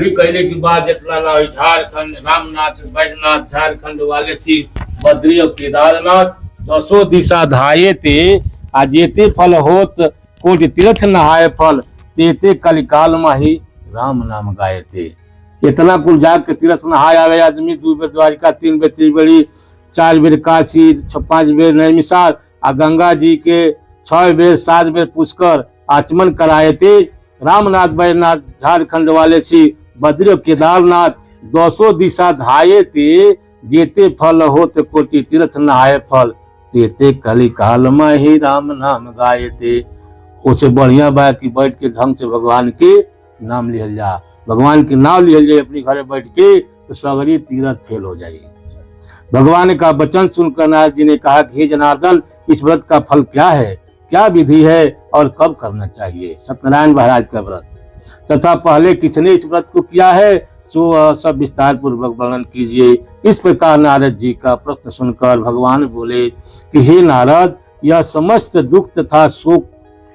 पूरी कहने के बाद जितना ना झारखंड रामनाथ बैजनाथ झारखंड वाले सी बद्री और केदारनाथ 10 दिशा धाये ते आ जेते फल होत कोटि तीर्थ नहाए फल तेते कलिकाल माही राम नाम गाए थे। इतना कुल जाग के तीर्थ नहाए आवे आदमी 2 बेर द्वारिका 3 बेर त्रिवेणी 4 बेर काशी 5 बेर नैमिषार आ गंगा जी के 6 बेर 7 बेर पुष्कर आचमन कराए थे। रामनाथ बैजनाथ झारखंड वाले सी बद्री केदारनाथ 200 दिशा धाये थे जेते फल होत कोटि तीर्थ नहाए फल तेते कलिकाल में ही राम नाम गाए थे। उसे बढ़िया बा कि बैठ के ढंग से भगवान के नाम लिहल जा, भगवान के नाम लिहल जाए अपनी घरे बैठ के तो सगरी तीर्थ फेल हो जाएगी। भगवान का वचन सुनकर नारद जी ने कहा कि हे जनार्दन इस व्रत का फल क्या है, क्या विधि है और कब करना चाहिए। सत्यनारायण महाराज का व्रत तथा पहले किसने इस व्रत को किया है सो सब विस्तार पूर्वक वर्णन कीजिए। इस प्रकार नारद जी का प्रश्न सुनकर भगवान बोले कि हे नारद यह समस्त दुख तथा शोक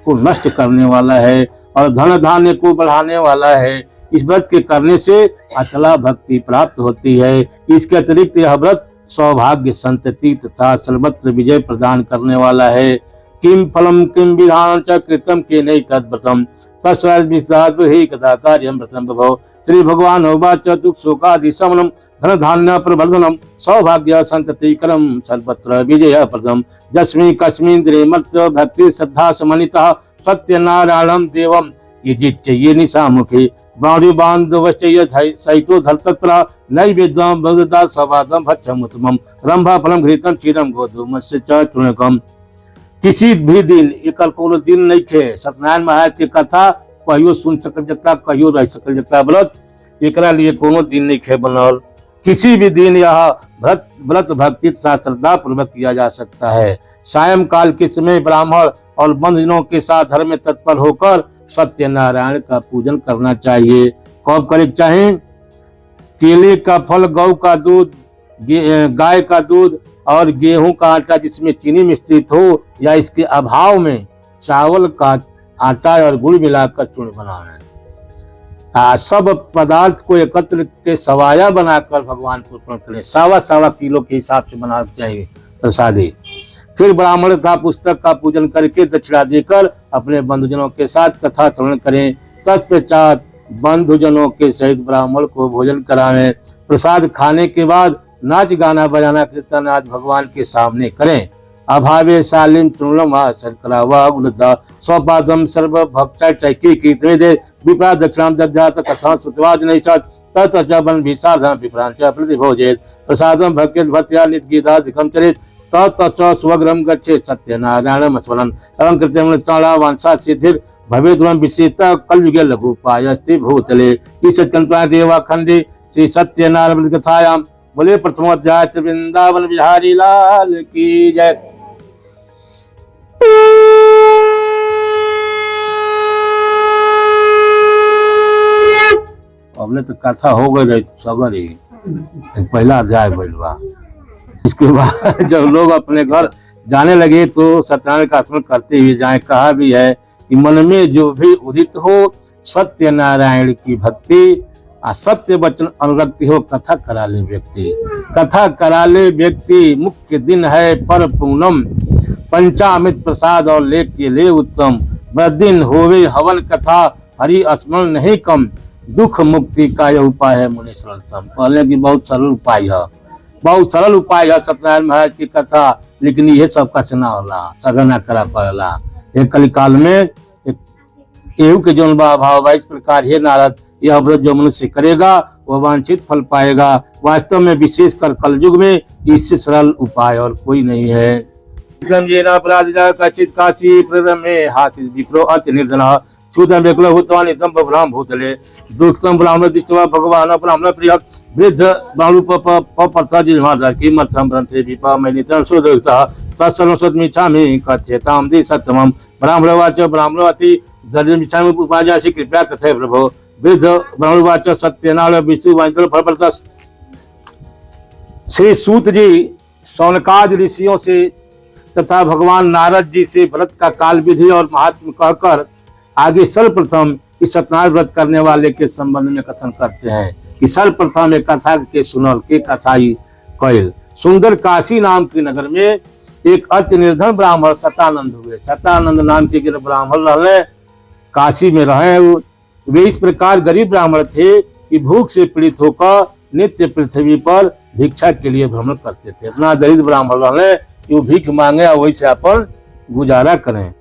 को नष्ट करने वाला है और धन धान्य को बढ़ाने वाला है। इस व्रत के करने से अचला भक्ति प्राप्त होती है। इसके अतिरिक्त यह व्रत सौभाग्य संतति तथा सर्वत्र विजय प्रदान करने वाला है। किम फलम किम विधान च कृतम के नहीं तद्व्रतम तस्वी कथा कार्यम व्रतम भव। श्री भगवान उवाच दुख शोकादि शमनम धन धान्य प्रवर्धनम सौभाग्य संततिकरम सर्वत्र विजय प्रदम जस्मी कस्मिन्द्रे मर्त्य भक्ति श्रद्धा समन्वितः सत्यनारायणं देवम ये निशा मुखे बाणि बांधवश्चय सहितो धर्तत्र नैवेद्यं भगवता सवादं भक्षमुत्तमं रंभा फलम घृतम क्षीरम गोधूमस्य च चूर्णकम। किसी भी दिन एक कोनो दिन नहीं खे सत्यनारायण महाराज के कथा कहियो सुन सकल जता कहियो रह सकल जता व्रत एकरा लिए कोनो दिन नहीं खे बनल। किसी भी दिन यह व्रत भक्ति तथा श्रद्धा पूर्वक किया जा सकता है। सायंकाल के समय ब्राह्मण और बंधुजनों के साथ धर्म में तत्पर होकर सत्यनारायण का पूजन करना चाहिए। कब करे चाहे केले का फल गौ का दूध गाय का दूध और गेहूं का आटा जिसमें चीनी मिश्रित हो या इसके अभाव में चावल का आटा और गुड़ मिलाकर चूर्ण बनाना। सब पदार्थ को एकत्र के सवाया बनाकर भगवान को अर्पण करें। 1.25 किलो के हिसाब से बनाना चाहिए प्रसादी। फिर ब्राह्मण तथा पुस्तक का पूजन करके दक्षिणा देकर अपने बंधुजनों के साथ कथा श्रवण करें। तत्पश्चात बंधुजनों के सहित ब्राह्मण को भोजन करावें। प्रसाद खाने के बाद नाच गाना बजाना कीर्तन आज भगवान के सामने करें। अभावे शालिम तृणम शर्करा वुदा स्वपादम सर्व भक्ता चैकी कीर्तने दे विप्रा दक्षिणाम दद्यात कथा सुतवाज नहीं सत तत्वन विषाधम विप्रांच प्रतिभोजेत प्रसादम भक्ति भक्त्या नित्गीता दिखम चरित तत् स्वग्रम गच्छे सत्यनारायण स्मरण एवं कृत्यम वांछा सिद्धिर भवेद्रम विशेषता कलयुगे लघु पायस्ति भूतले इस देवा खंडे श्री सत्यनारायण कथायाम बोले प्रथम अध्याय वृंदावन बिहारी लाल की जय। अबले तो कथा हो गई सगर ही पहला अध्याय बा। इसके बाद जब लोग अपने घर जाने लगे तो सत्यनारायण का स्मरण करते हुए जाए। कहा भी है कि मन में जो भी उदित हो सत्यनारायण की भक्ति सत्य वचन अनुरक्ति हो कथा करा ले व्यक्ति। कथा करा ले व्यक्ति मुख्य दिन है पर पूनम पंचामृत प्रसाद और लेख के ले उत्तम दिन होवे हवन कथा हरि स्मरण नहीं कम दुख मुक्ति का यह उपाय है मुनि सरलतम। पहले की बहुत सरल उपाय है, बहुत सरल उपाय है सत्यनारायण महाराज की कथा। लेकिन ये सब का ना होला सगना करा पड़ेला एक कलिकाल में एहू के जौन भाव। इस प्रकार हे नारद यह व्रत जो मनुष्य करेगा वह वांछित फल पाएगा। वास्तव में विशेषकर कलयुग में इससे सरल उपाय और कोई नहीं है। क्षुद्रं विकलो भूतवान् इदं ब्रह्म भूतले दुष्टं ब्राह्मण दृष्ट्वा भगवान् ब्राह्मण प्रिय वृद्ध ब्राह्मणोपप्रथजिह्वादर किमर्थं ग्रन्थे विपमैनितं सुदुक्तः तत्सर्वं सत्मिच्छामि कथ्यतां दि सत्यमं। ब्राह्मणवाच ब्राह्मणवती दर्शनमिच्छामि उपायासि कृपया कथय प्रभो। वृद्ध ब्राह्मणवाच सत्यनारायण विष्णु फलप्रदः। श्री सूत जी शौनकादि ऋषियों से तथा भगवान नारद जी से व्रत का काल विधि और महात्म कहकर आगे सर्वप्रथम इस सत्यनारायण व्रत करने वाले के संबंध में कथन करते हैं कि सर्वप्रथम एक कथा के सुनल के कथाई कैल। सुंदर काशी नाम के नगर में एक अति निर्धन ब्राह्मण शतानंद हुए। शतानंद नाम के ब्राह्मण रहे, काशी में रहे। वे इस प्रकार गरीब ब्राह्मण थे कि भूख से पीड़ित होकर नित्य पृथ्वी पर भिक्षा के लिए भ्रमण करते थे। इतना दरिद्र ब्राह्मण रहे कि वो भीख मांगे और वही से अपन गुजारा करें।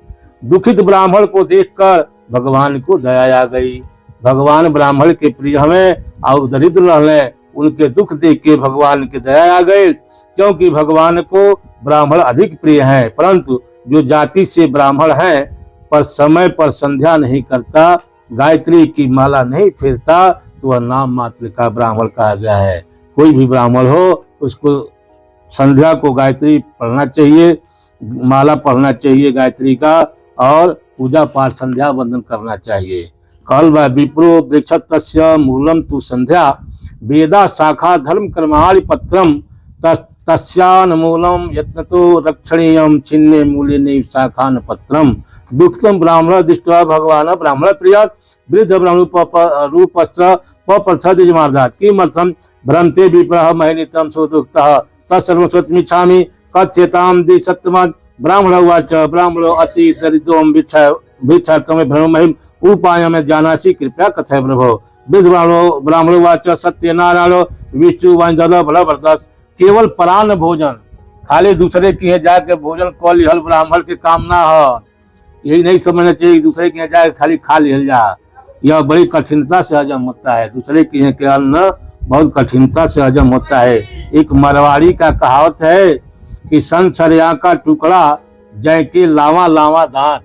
दुखित ब्राह्मण को देखकर भगवान को दया आ गई। भगवान ब्राह्मण के प्रिय हमें और दरिद्र रहने उनके दुख देख के भगवान के दया आ गए, क्योंकि भगवान को ब्राह्मण अधिक प्रिय है। परंतु जो जाति से ब्राह्मण है पर समय पर संध्या नहीं करता, गायत्री की माला नहीं फेरता, तो वह नाम मात्र का ब्राह्मण कहा गया है। कोई भी ब्राह्मण हो उसको संध्या को गायत्री पढ़ना चाहिए, माला पढ़ना चाहिए गायत्री का, और पूजा पाठ संध्या वंदन करना चाहिए। कल व विप्रो वृक्षस्य मूलम तु संध्या वेदा शाखा धर्म कर्माणि पत्रम तस्यान्मूलम यत्नतो रक्षणीयम छिन्ने मूलिनी शाखान पत्रम दुखतम ब्राह्मण दृष्ट्वा भगवान ब्राह्मण प्रियात् वृद्ध ब्राह्मण रूपस्त्र पप्रथदिजमार्धात् किमर्थं भ्रमते विप्रः महिनितं सुदुःखतः तत्सर्वस्वत्मिच्छामि कथ्यतां दिसत्तमत् ब्राह्मण उवाच ब्राह्मणो अति दरिद्रों भिक्षार्थं भ्रममहिम् उपायं जानासि कृपया कथय प्रभो। वृद्ध ब्राह्मण उवाच सत्यनारायणो विष्णुवाञ्जलो बलवर्धस केवल परान्न भोजन, खाली दूसरे के यहाँ जाके भोजन कर लिहल ब्राह्मण के काम ना हो। यही नहीं समझना चाहिए दूसरे के यहाँ जाके खाली खा लिहल जा। यह बड़ी कठिनता से हजम होता है। दूसरे के यहाँ के अन्न बहुत कठिनता से हजम होता है। एक मारवाड़ी का कहावत है कि संसरिया का टुकड़ा जय के लावा लावा दान,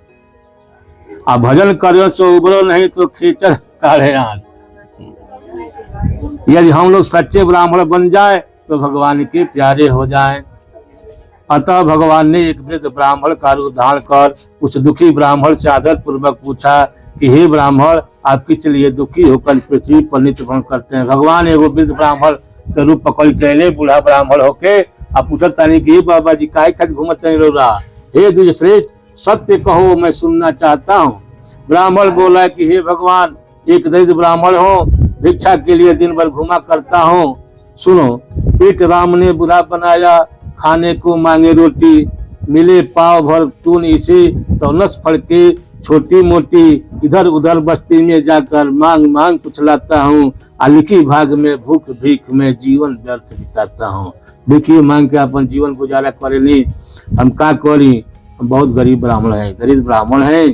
अब भजन करो सो उबरो नहीं तो खींचर काढ़े आन। यदि हम लोग सच्चे ब्राह्मण बन जाए तो भगवान के प्यारे हो जाएं। अतः भगवान ने एक वृद्ध ब्राह्मण का रूप धारण कर उस दुखी ब्राह्मण से आदर पूर्वक पूछा कि हे ब्राह्मण, आप किस लिए दुखी होकर पृथ्वी पर नित्य भ्रमण करते हैं। भगवान एगो वृद्ध ब्राह्मण के रूप पकड़ के बूढ़ा ब्राह्मण होके आप पूछत तानी कि बाबा जी काहे खातिर घूमत नहीं रहा। हे द्विज श्रेष्ठ, सत्य कहो, मैं सुनना चाहता हूँ। ब्राह्मण बोला कि हे भगवान, एक दरिद्र ब्राह्मण हो, भिक्षा के लिए दिन भर घुमा करता हूँ। सुनो, पेट राम ने बुरा बनाया, खाने को मांगे रोटी, मिले पाव भर चून इसे तो नस फड़ के छोटी मोटी, इधर उधर बस्ती में जाकर मांग मांग कुछ लाता हूँ। लिखी भाग में भूख भीख में जीवन व्यर्थ बिताता हूँ। देखिए मांग के अपन जीवन गुजारा करे नहीं, हम का करी, हम बहुत गरीब ब्राह्मण है, दरिद्र ब्राह्मण है।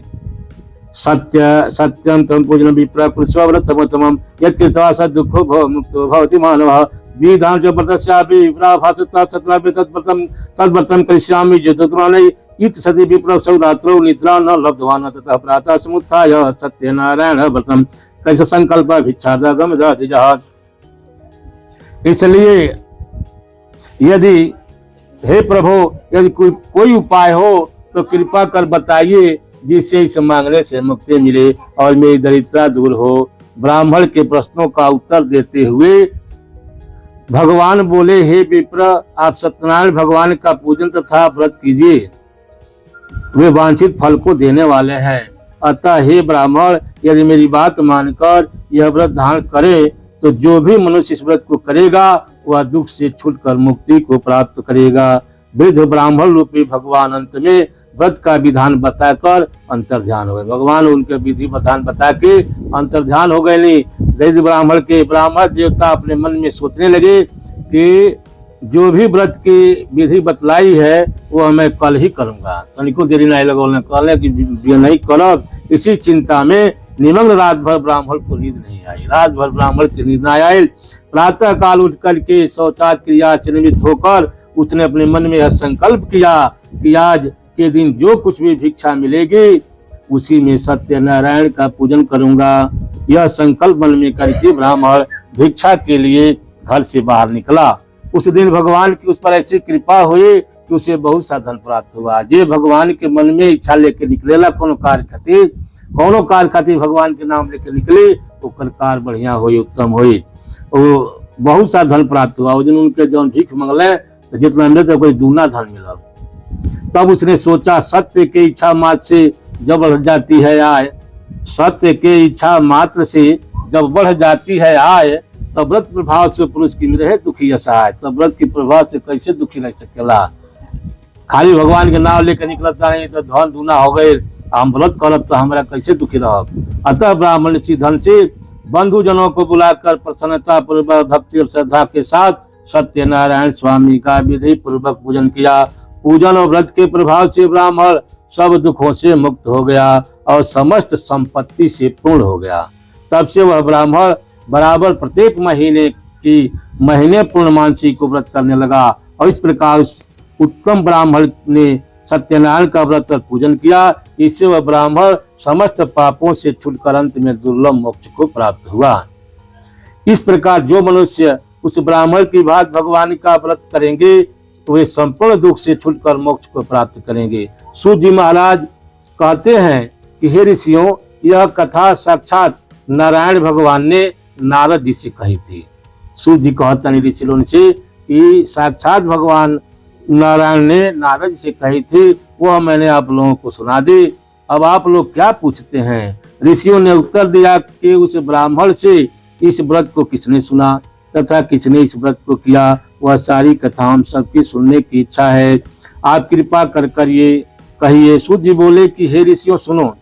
सत्यम तम पूजन विप्रकृतव्रतमतमम यत्कृत्वा सद्दुःखो भव मुक्तो भवति मानवः विधान च व्रतस्यापि विप्राभासता तत्रापि तद्व्रतं करिष्यामि यद्वत्राणि इति सति विप्रसौ रात्रौ निद्रा न लब्धवान् ततः प्रातः समुत्थाय सत्यनारायण व्रतं कैसे संकल्प भिक्षादगम दधिजः। इसलिए यदि हे प्रभु, यदि कोई उपाय हो तो कृपा कर बताइए जिससे इस मांगने से मुक्ति मिले और मेरी दरिद्रता दूर हो। ब्राह्मण के प्रश्नों का उत्तर देते हुए भगवान बोले, हे विप्र, आप सत्यनारायण भगवान का पूजन तथा व्रत कीजिए, वे वांछित फल को देने वाले हैं। अतः हे ब्राह्मण, यदि मेरी बात मानकर यह व्रत धारण करे तो जो भी मनुष्य इस व्रत को करेगा वह दुख से छूटकर मुक्ति को प्राप्त करेगा। वृद्ध ब्राह्मण रूपी भगवान अंत में व्रत का विधान बताकर अंतर्ध्यान हो गए। भगवान उनके विधि विधान बता के अंतर्ध्यान हो गए। नहीं, दरिद्र ब्राह्मण के ब्राह्मण देवता अपने मन में सोचने लगे कि जो भी व्रत की विधि बतलाई है वो मैं कल ही करूंगा, तनिको देरी नहीं लगा, कहले कि नहीं करब। इसी चिंता में निमग्न रात भर ब्राह्मण को नींद नहीं आई। रात भर ब्राह्मण की नींद नहीं आई। प्रातः काल उठ करके शौचाच क्रिया से निमित्त होकर उसने अपने मन में यह संकल्प किया कि आज के दिन जो कुछ भी भिक्षा मिलेगी उसी में सत्यनारायण का पूजन करूंगा। यह संकल्प मन में करके ब्राह्मण भिक्षा के लिए घर से बाहर निकला। उस दिन भगवान की उस पर ऐसी कृपा हुई कि उसे बहुत सा धन प्राप्त हुआ। जे भगवान के मन में इच्छा लेके निकलेला कोनो कार्य खातिर भगवान के नाम लेके निकले, ओकर कार्य बढ़िया हुई, उत्तम हुई, वो बहुत सा धन प्राप्त हुआ। उस दिन उनके जौन भीख मंगले तो जितना मिले तो कोई दूना धन मिला। तब उसने सोचा, सत्य की इच्छा मात्र से जब बढ़ जाती है आय, सत्य के इच्छा मात्र से जब बढ़ जाती है आय, तब व्रत प्रभाव से पुरुष की रहे दुखी असहाय। तब व्रत के प्रभाव से कैसे दुखी रह सकेला? खाली भगवान के नाम लेकर निकलता नहीं तो धन दूना हो गए, हम व्रत करब तो हमारा कैसे दुखी रहब। अतः ब्राह्मण सी धन से बंधुजनों को बुलाकर प्रसन्नता पूर्वक भक्ति और श्रद्धा के साथ सत्यनारायण स्वामी का विधि पूर्वक पूजन किया। पूजन और व्रत के प्रभाव से ब्राह्मण सब दुखों से मुक्त हो गया और समस्त संपत्ति से पूर्ण हो गया। तब से वह ब्राह्मण बराबर प्रत्येक महीने पूर्णमासी को व्रत करने लगा और इस प्रकार उत्तम ब्राह्मण ने सत्यनारायण का व्रत और पूजन किया। इससे वह ब्राह्मण समस्त पापों से छूटकर अंत में दुर्लभ मोक्ष को प्राप्त हुआ। इस प्रकार जो मनुष्य उस ब्राह्मण की बात भगवान का व्रत करेंगे तो वे संपूर्ण दुख से छूटकर मोक्ष को प्राप्त करेंगे। सूत जी महाराज कहते हैं कि हे ऋषियों, यह कथा साक्षात नारायण भगवान ने नारद जी से कही थी। सूत जी कहते हैं ऋषि लोगों से कि साक्षात भगवान नारायण ने नारद जी से कही थी, वह मैंने आप लोगों को सुना दी। अब आप लोग क्या पूछते हैं? ऋषियों ने उत्तर दिया कि उस ब्राह्मण से इस व्रत को किसने सुना तथा किसने इस व्रत को किया, वह सारी कथा हम सबकी सुनने की इच्छा है। आप कृपा कर ये कहिए। सूत जी बोले कि हे ऋषियों सुनो,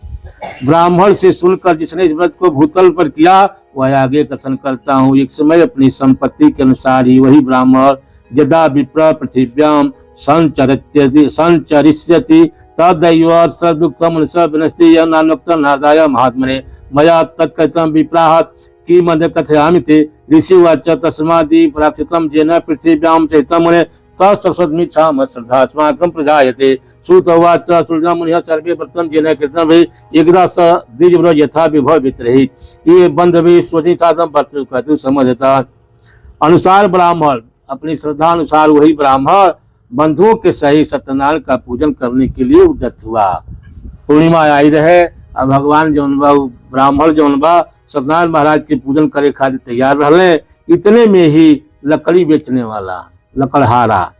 ब्राह्मण से सुनकर जिसने इस व्रत को भूतल पर किया वह आगे कथन करता हूँ। एक समय अपनी संपत्ति के अनुसार ही वही ब्राह्मण यदा विप्र पृथिव्याम संचरिष्यति तदैव सर्वदुक्तम विनस्ति नानोक्तम नारदाय महात्मने मया तत्कथितं विप्राहत कि मध्य कथयामि ते ऋषिवाच तस्मादि प्राक्षितं जेन पृथिव्यां चैतं मुने तत्सत्सद्मिच्छामः श्रद्धा अस्माकं प्रजायते। सूत उवाच सुरजा मुनिः सर्वे व्रतं जेन कृतं वै एकदा स द्विजव्र यथा विभव वित्रहि ये बंधवे स्वजि साधम वर्तु कहतु समझता। अनुसार ब्राह्मण अपनी श्रद्धा अनुसार वही ब्राह्मण बंधुओं के सही सत्यनारायण का पूजन करने के लिए उद्यत हुआ। पूर्णिमा आई रहे, अब भगवान जौन बा ब्राह्मण जौन बा सत्यनारायण महाराज के पूजन करे खातिर तैयार रहले। इतने में ही लकड़ी बेचने वाला लकड़हारा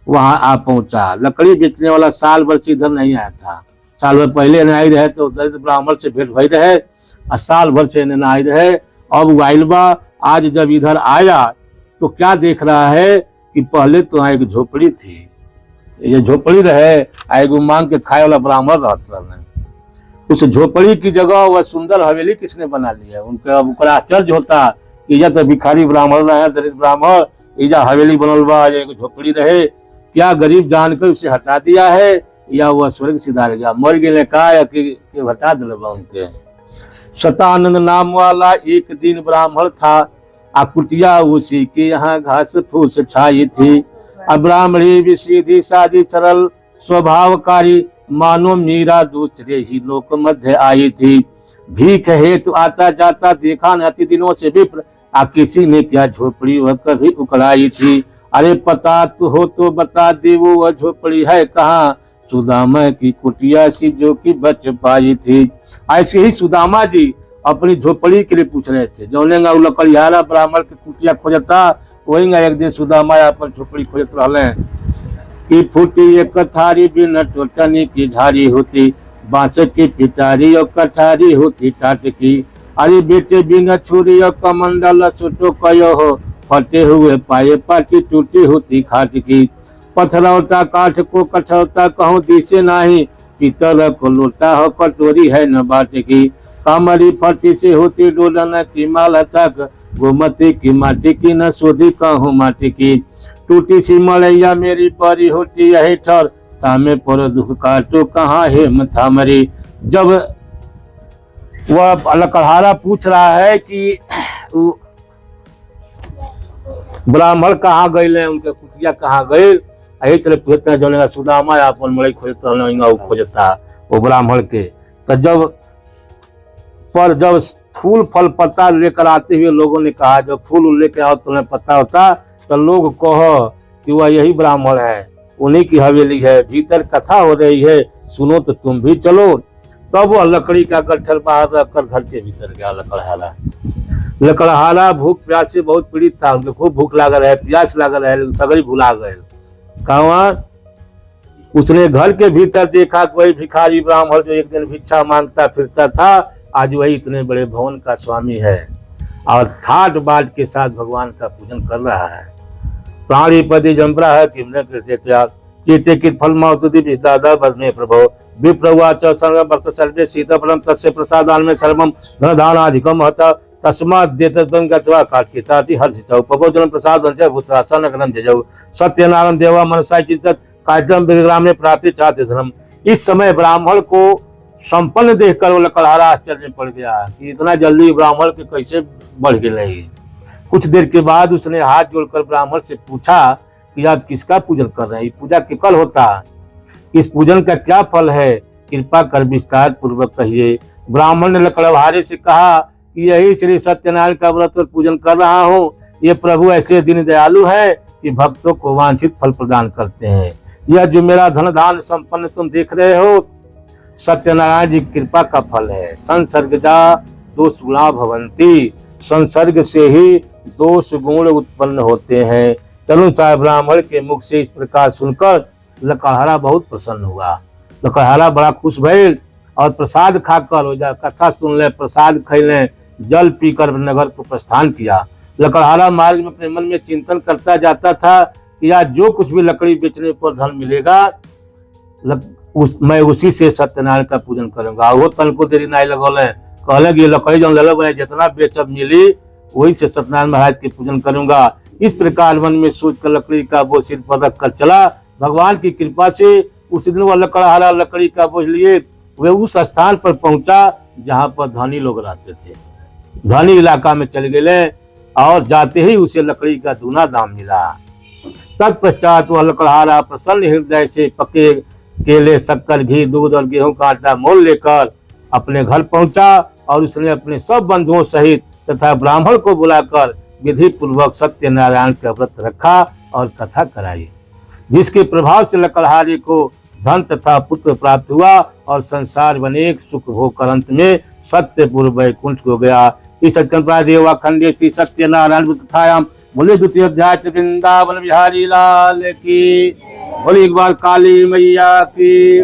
वहां आ पहुंचा। लकड़ी बेचने वाला साल भर से इधर नहीं आया था। साल भर पहले न आई रहे तो दरिद्र ब्राह्मण से भेंट भई रहे और साल भर से न आई रहे। अब आइल बा, आज जब इधर आया तो क्या देख रहा है कि पहले तो यहाँ एक झोपड़ी थी, ये झोपड़ी रहे, एगो मांग के खाए वाला ब्राह्मण रहता रहे। उस झोपड़ी की जगह वह सुंदर हवेली किसने बना ली है? उनका आश्चर्य होता कि यह तो भिखारी ब्राह्मण रहे, दरिद्र ब्राह्मण, इजा हवेली बनल बा, एक झोपड़ी रहे, क्या गरीब जानकर उसे हटा दिया है या वह स्वर्ग सिधार गया, मर गए का कि हटा दिल बा उनके। शतानंद नाम वाला एक दिन ब्राह्मण था, आकुटिया उसी के यहाँ घास फूस छाई थी। ब्राह्मणी भी सीधी सादी सरल स्वभावकारी, मानो मीरा दूसरे ही लोक मध्य आई थी। भीख हेतु आता जाता देखा न अति दिनों से विप्र, किसी ने क्या झोपड़ी वह कभी उकड़ाई थी। अरे पता तो हो तो बता दे वो वह झोपड़ी है कहाँ, सुदामा की कुटिया सी जो कि बच पाई थी। ऐसे ही सुदामा जी अपनी झोपड़ी के लिए पूछ रहे थे। जौनेगा लकड़ियारा ब्राह्मण की कुटिया खोजता वही एक दिन सुदामा अपन झोपड़ी खोजत रहले कि फूटी एक थारी बिन टोटनी की झारी होती, बांस की पिटारी और कठारी होती टाट की। अरे बेटे बिन छुरी और कमंडल सुटो कयो हो, फटे हुए पाए पाटी टूटी होती खाट की। पथरौता काठ को कठौता कहूँ दिसे नाही, पीतल को लोटा हो कटोरी है न बाट की। कामरी फटी से होती डोलन की माला तक, गोमती की माटी की न सोधी कहूँ माटी की। टूटी सी मलैया मेरी परी होती यही ठर, थामे पर दुख काटो कहाँ है मथामरी। जब वह लकड़हारा पूछ रहा है कि ब्राह्मण कहाँ गए, उनके कुटिया कहाँ गए, यही तरह पूछता जो सुदामा अपन मड़ई खोजता खोजता वो ब्राह्मण के। तो जब फूल फल पत्ता लेकर आते हुए लोगों ने कहा जब फूल लेकर आओ तुम्हें पता होता तो लोग कहो कि वह यही ब्राह्मण है, उन्हीं की हवेली है, भीतर कथा हो रही है, सुनो तो तुम भी चलो। तब वह लकड़ी का गट्ठर बाहर रखकर घर के भीतर गया। लकड़हारा भूख प्यास से बहुत पीड़ित था, उनको खूब भूख लगा रहे, प्यास लगा रहे, सगरी भुला गए। कहा उसने घर के भीतर देखा कोई भिखारी ब्राह्मण जो एक दिन भिक्षा मांगता फिरता था, आज वही इतने बड़े भवन का स्वामी है और ठाट बाट के साथ भगवान का पूजन कर रहा है। प्राणी पति जम्परा है किमने कृत्य त्याग कीर्ति कित फल मौतुति विदादा बदमे प्रभो विप्रवाच सर्व वर्ष सर्वे सीताफलम तस्य प्रसादान में सर्वम धनदानाधिकम हता तस्मात् देतत्वं गत्वा कार्तिकाति हर्षितौ पवोजनं प्रसादं च पुत्रासनगरं जजौ सत्यनारायण देवा मनसा चिंतत कार्यक्रम विग्राम में प्राप्ति चाहते धर्म। इस समय ब्राह्मण को संपन्न देखकर वो लकड़हारा आश्चर्य में पड़ गया कि इतना जल्दी ब्राह्मण के कैसे बढ़ गए। कुछ देर के बाद उसने हाथ जोड़कर ब्राह्मण से पूछा कि आप किसका पूजन कर रहे हैं, पूजा के कल होता, इस पूजन का क्या फल है, कृपा कर विस्तार पूर्वक कहिए। ब्राह्मण ने लकड़हारे से कहा कि यही श्री सत्यनारायण का व्रत पूजन कर रहा हूँ। ये प्रभु ऐसे दिन दयालु है कि भक्तों को वांछित फल प्रदान करते हैं। यह जो मेरा धन धान संपन्न तुम देख रहे हो सत्यनारायण जी कृपा का फल है। संसर्गजा दोष गुणा भवंती, संसर्ग से ही दोष गुण उत्पन्न होते हैं। तनु साहब ब्राह्मण के मुख से इस प्रकार सुनकर लकड़हारा बहुत प्रसन्न हुआ। लकड़हारा बड़ा खुश भइल और प्रसाद खाकर हो जा कथा सुन ले, प्रसाद खैले, जल पीकर नगर को प्रस्थान किया। लकड़हारा मार्ग में अपने मन में चिंतन करता जाता था कि आज जो कुछ भी लकड़ी बेचने पर धन मिलेगा मैं उसी से सत्यनारायण का पूजन करूंगा। वो तन को देरी नहीं लगौले, कहले कि लकड़ी जो ले जितना बेचब मिली वही से सत्यनारायण महाराज के पूजन करूंगा। इस प्रकार मन में सोच कर लकड़ी का बोझ सिर पर रख कर चला। भगवान की कृपा से उस दिन वह लकड़हारा लकड़ी का बोझ लिए वे उस स्थान पर पहुंचा जहां पर धनी लोग रहते थे। धनी इलाका में चले गए और जाते ही उसे लकड़ी का दूना दाम मिला। तत्पश्चात वह लकड़हारा प्रसन्न हृदय से पके केले, शक्कर, घी, दूध और गेहूं का आटा मोल लेकर अपने घर पहुंचा और उसने अपने सब बंधुओं सहित तथा ब्राह्मण को बुलाकर विधि पूर्वक सत्यनारायण का व्रत रखा और कथा कराई, जिसके प्रभाव से लकड़हारे को धन तथा पुत्र प्राप्त हुआ और संसार में अनेक सुख भोग कर अंत में सत्यपुर वैकुंठ हो गया। इस देवा खंडे श्री सत्यनारायण कथायाम बोले द्वितीय अध्याय वृंदावन बिहारी लाल की बोले, एक बार काली मैया की।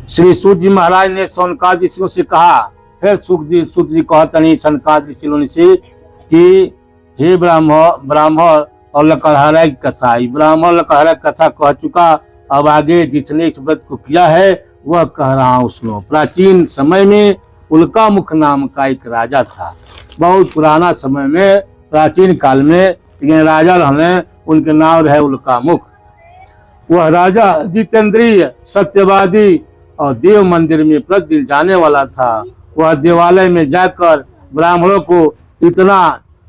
श्री सूत जी महाराज ने सनकादिक ऋषियों से कहा, फिर सूत जी कहतनी सनकादिक ऋषियों से कि हे ब्राह्मण और लकड़हारा की कथा, ब्राह्मण लकड़हारा की कथा कह चुका, अब आगे जिसने इस व्रत को किया है वह कह रहा हूँ सुनो। प्राचीन समय में उल्कामुख नाम का एक राजा था। बहुत पुराना समय में प्राचीन काल में ये राजा रहे, उनके नाम रहे उल्कामुख। वह राजा जितेंद्रिय, सत्यवादी और देव मंदिर में प्रतिदिन जाने वाला था। वह देवालय में जाकर ब्राह्मणों को इतना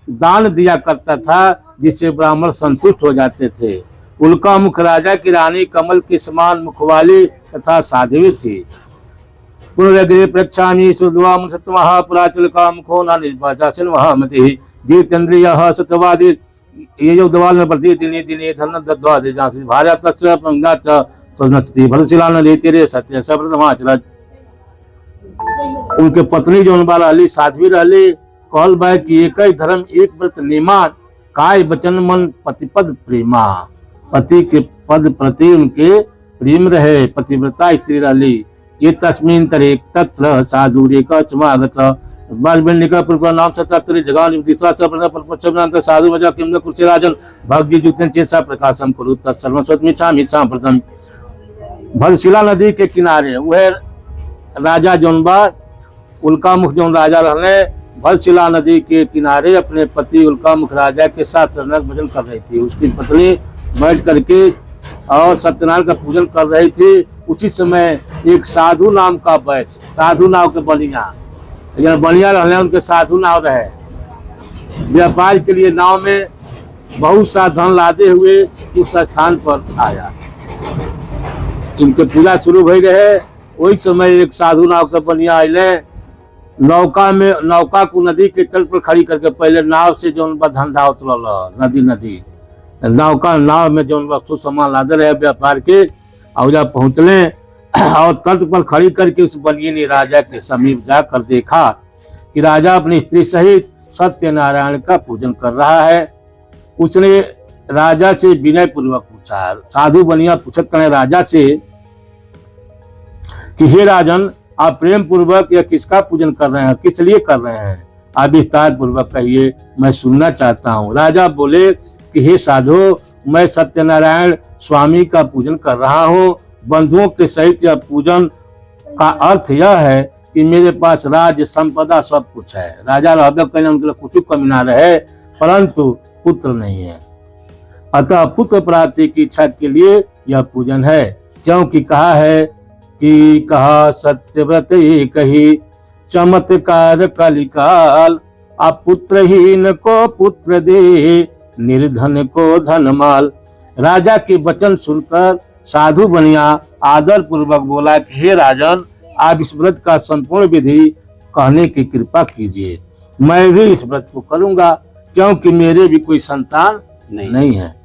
दान दिया करता था जिससे ब्राह्मण संतुष्ट हो जाते थे। उल्कामुख राजा की रानी कमल के समान मुख वाली तथा साध्वी थी। पुनरग्रे प्रेक्षामि सुद्वाम सत्वः पुराचुल्कामुखो न निर्वाचासिन महामतिः जितेन्द्रियः सत्यवादी ये जो दवाल में प्रति दिने दिने धन दद्वा दे जासी भार्या तस्य पंगाच सनस्ति भरशिला न तेरे सत्य सप्रथमाचरत। उनके पत्नी जो रहली साध्वी रहली, कहल बा कि एक ही धर्म एक व्रत निमान काय वचन मन पतिपद प्रेमा। पति के पद प्रति उनके प्रेम रहे, पतिव्रता स्त्री रहली। ये तस्मिन तरे तत्र साधुरे का समागत बालबेनिका पूर्व नाम सतत्र जगह निदिशा प्रपंच साधु वजा किम कुर्सी राजन भाग्य जुतन चेसा प्रकाशम कुरु तत्सर्वस्वत छामि सांप्रतम। भरशिला नदी के किनारे वह राजा जौन बा उल्कामुख जौन राजा रहने, भरशिला नदी के किनारे अपने पति उल्कामुख राजा के साथ भजन कर रही थी। उसकी पत्नी बैठ करके और सत्यनारायण का पूजन कर रही थी। उसी समय एक साधु नाम का वैश्य, साधु नाव के बनिया रहने उनके साधु नाव रहे। व्यापार के लिए नाव में बहुत सा धन लादे हुए उस स्थान पर आया। इनके पूजा शुरू हो रहे, वही समय एक साधु नाव के बनिया आए। नौका को नदी के तल पर खड़ी करके पहले नाव से जो धंधा उतरल नदी नाव में जो वस्तु सामान लादे रहे व्यापार के, और जब पहुंचले और तट पर खड़ी करके उस बनिए ने राजा के समीप जाकर देखा कि राजा अपनी स्त्री सहित सत्यनारायण का पूजन कर रहा है। उसने राजा से विनय पूर्वक पूछा। साधु बनिया पूछत रहे राजा से कि हे राजन, आप प्रेम पूर्वक या किसका पूजन कर रहे हैं, किस लिए कर रहे हैं, आप विस्तार पूर्वक कहिए, मैं सुनना चाहता हूँ। राजा बोले कि हे साधु, मैं सत्यनारायण स्वामी का पूजन कर रहा हूँ। बंधुओं के सहित यह पूजन का अर्थ यह है कि मेरे पास राज्य संपदा सब कुछ है। राजा रहबे कहने उनके कुछ कमी ना रहे, परंतु पुत्र नहीं है, अतः पुत्र प्राप्ति की इच्छा के लिए यह पूजन है। क्योंकि कहा है कि कहा सत्यव्रत कही चमत्कार कलिकाल, आप पुत्रहीन को पुत्र दे, निर्धन को धनमाल। राजा के वचन सुनकर साधु बनिया आदर पूर्वक बोला कि हे राजन, आप इस व्रत का संपूर्ण विधि कहने की कृपा कीजिए, मैं भी इस व्रत को करूंगा, क्योंकि मेरे भी कोई संतान नहीं है,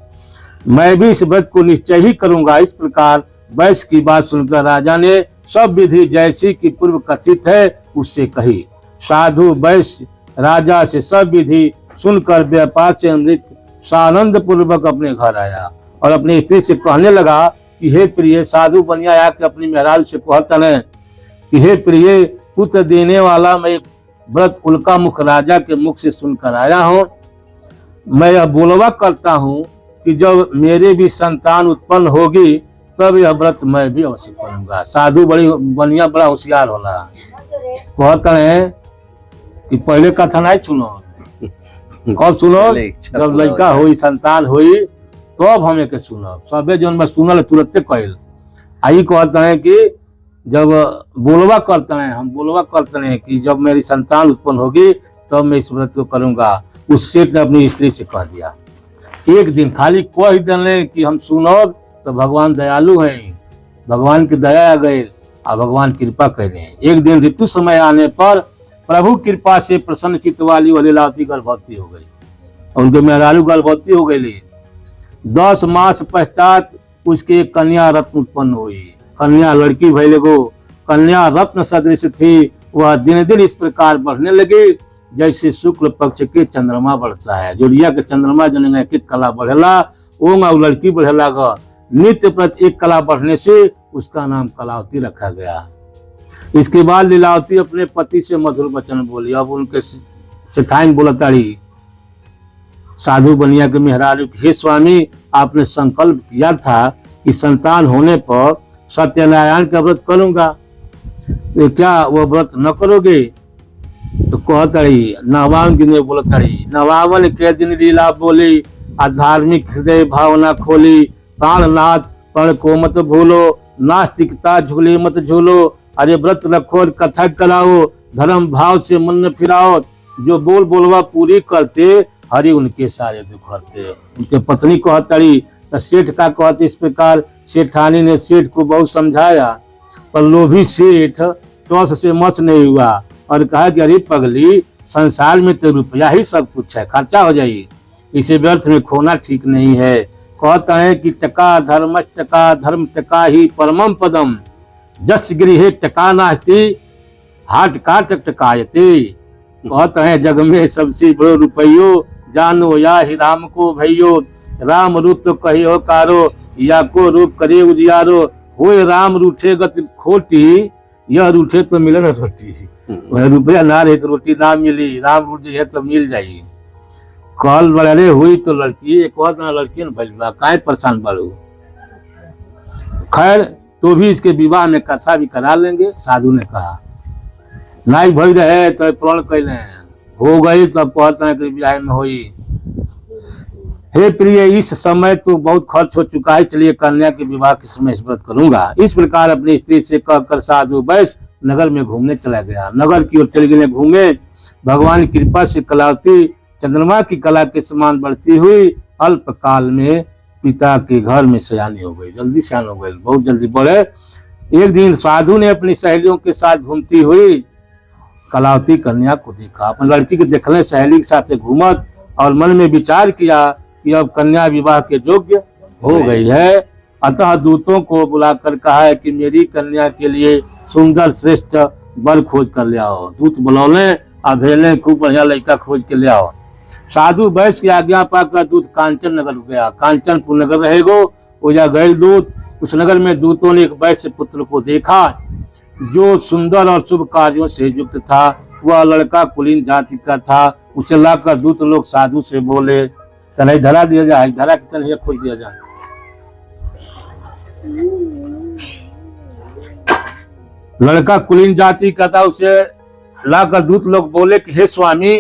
मैं भी इस व्रत को निश्चय ही करूंगा। इस प्रकार वैश्य की बात सुनकर राजा ने सब विधि जैसी कि पूर्व कथित है उससे कही। साधु वैश्य राजा से सब विधि सुनकर व्यापार से अमृत सानंद पूर्वक अपने घर आया और अपनी स्त्री से कहने लगा कि हे प्रिय, साधु बनिया आके अपनी मेहरारू से कहता है कि हे प्रिय, पुत्र देने वाला मैं व्रत उल्का मुख राजा के मुख से सुनकर आया हूँ। मैं यह बोलवा करता हूँ कि जब मेरे भी संतान उत्पन्न होगी तब यह व्रत मैं भी अवश्य करूंगा। साधु बड़ी बनिया बड़ा होशियार होला, कहता है कि पहले कथा नहीं सुनो, कब सुनो, जब लड़का हुई संतान हुई तो अब हमें के सुनो, सबे जो मैं सुनल तुरंते कहल। आई कहते हैं कि जब बोलवा करते हैं, हम बोलवा करते हैं कि जब मेरी संतान उत्पन्न होगी तब मैं इस व्रत को करूंगा। उस सेठ ने अपनी स्त्री से कह दिया। एक दिन खाली कह देने कि हम सुनो तो भगवान दयालु हैं, भगवान की दया आ गई और भगवान कृपा कर रहे हैं। एक दिन ऋतु समय आने पर प्रभु कृपा से प्रसन्न चित्त वाली लीलावती गर्भवती हो गई और उनके मेहरारू गर्भवती हो गई। 10 मास पश्चात उसके एक कन्या रत्न उत्पन्न हुई। कन्या लड़की भैले गो, कन्या रत्न सदृश थी। वह दिन दिन इस प्रकार बढ़ने लगी जैसे शुक्ल पक्ष के चंद्रमा बढ़ता है। जोड़िया के चंद्रमा जन एक कला बढ़ेला, वो लड़की बढ़ेला ग। नित्य प्रति एक कला बढ़ने से उसका नाम कलावती रखा गया। इसके बाद लीलावती अपने पति से मधुर वचन बोली। अब उनके सेठाइन बोलताड़ी साधु बनिया के मेहरारू, हे स्वामी, आपने संकल्प किया था कि संतान होने पर सत्यनारायण का व्रत करूंगा, तो क्या वो व्रत न करोगे? तो कहताड़ी नवावन दिन में बोलताड़ी, नवावन के दिन लीला बोली, आधार्मिक हृदय भावना खोली, प्राणनाथ प्रण को मत भूलो, नास्तिकता झूले मत झूलो, अरे व्रत रखो और कथा कराओ, धर्म भाव से मन न फिराओ, जो बोल बोलवा पूरी करते हरि उनके सारे दुख हरते। उनके पत्नी कहताड़ी तो सेठ का कहते इस प्रकार सेठानी ने सेठ को बहुत समझाया, पर लोभी सेठ टॉस से मस नहीं हुआ और कहा कि अरे पगली, संसार में तो रुपया ही सब कुछ है, खर्चा हो जाइए, इसे व्यर्थ में खोना ठीक नहीं है। कहता है कि टका धर्मस्तका धर्म टका ही परमम पदम, जस गृहे टका नास्ति हाट का टकटकायते। कहता है जग में सबसे बड़ो रुपयो, जानो या ही राम को भैयो, राम रूप तो कहियो कारो, या को रूप करे उजियारो, होए राम रूठे गति खोटी, यह रूठे तो मिले न रोटी। वह रुपया ना रहे तो रोटी ना मिली, राम रूठ जाए तो मिल जाये। कल बड़े हुई तो लड़की, एक और लड़की न भैया काहे परेशान बाड़ू। खैर तो भी इसके विवाह में कथा भी करा लेंगे। साधु ने कहा नहीं भई रहे तो प्रण कैले हो गई, तब कहते हैं कि विवाह में हुई। हे प्रिय, इस समय तो बहुत खर्च हो चुका है, चलिए कन्या के विवाह के समय इस व्रत करूंगा। इस प्रकार अपनी स्त्री से कहकर साधु वैश्य नगर में घूमने चला गया। नगर की ओर चले गए घूमे। भगवान की कृपा से कलावती चंद्रमा की कला के समान बढ़ती हुई अल्प काल में पिता के घर में सयानी हो गई, जल्दी सयान हो गई, बहुत जल्दी बढ़े। एक दिन साधु ने अपनी सहेलियों के साथ घूमती हुई कलावती कन्या को देखा। अपनी लड़की के देखने सहेली के साथ घूमत और मन में विचार किया कि अब कन्या विवाह के योग्य हो गई है। अतः दूतों को बुलाकर कहा है कि मेरी कन्या के लिए सुंदर श्रेष्ठ वर खोज कर ले आओ। दूत बुलौले और भेले खूब बढ़िया लड़का खोज के ले आओ। साधु वैश्य की आज्ञा पाकर दूत कांचन नगर गया। कांचनपुर नगर रहेगो, ओजा गए दूत। उस नगर में दूतों ने एक वैश्य पुत्र को देखा जो सुंदर और शुभ कार्यों से युक्त था। वह लड़का कुलीन जाति का था। उसे लाकर दूत लोग साधु से बोले, कन्हई धरा दिया जाए, धरा की कन्हैया खोज दिया जाए। लड़का कुलीन जाति का था, उसे लाकर दूत लोग बोले कि हे स्वामी,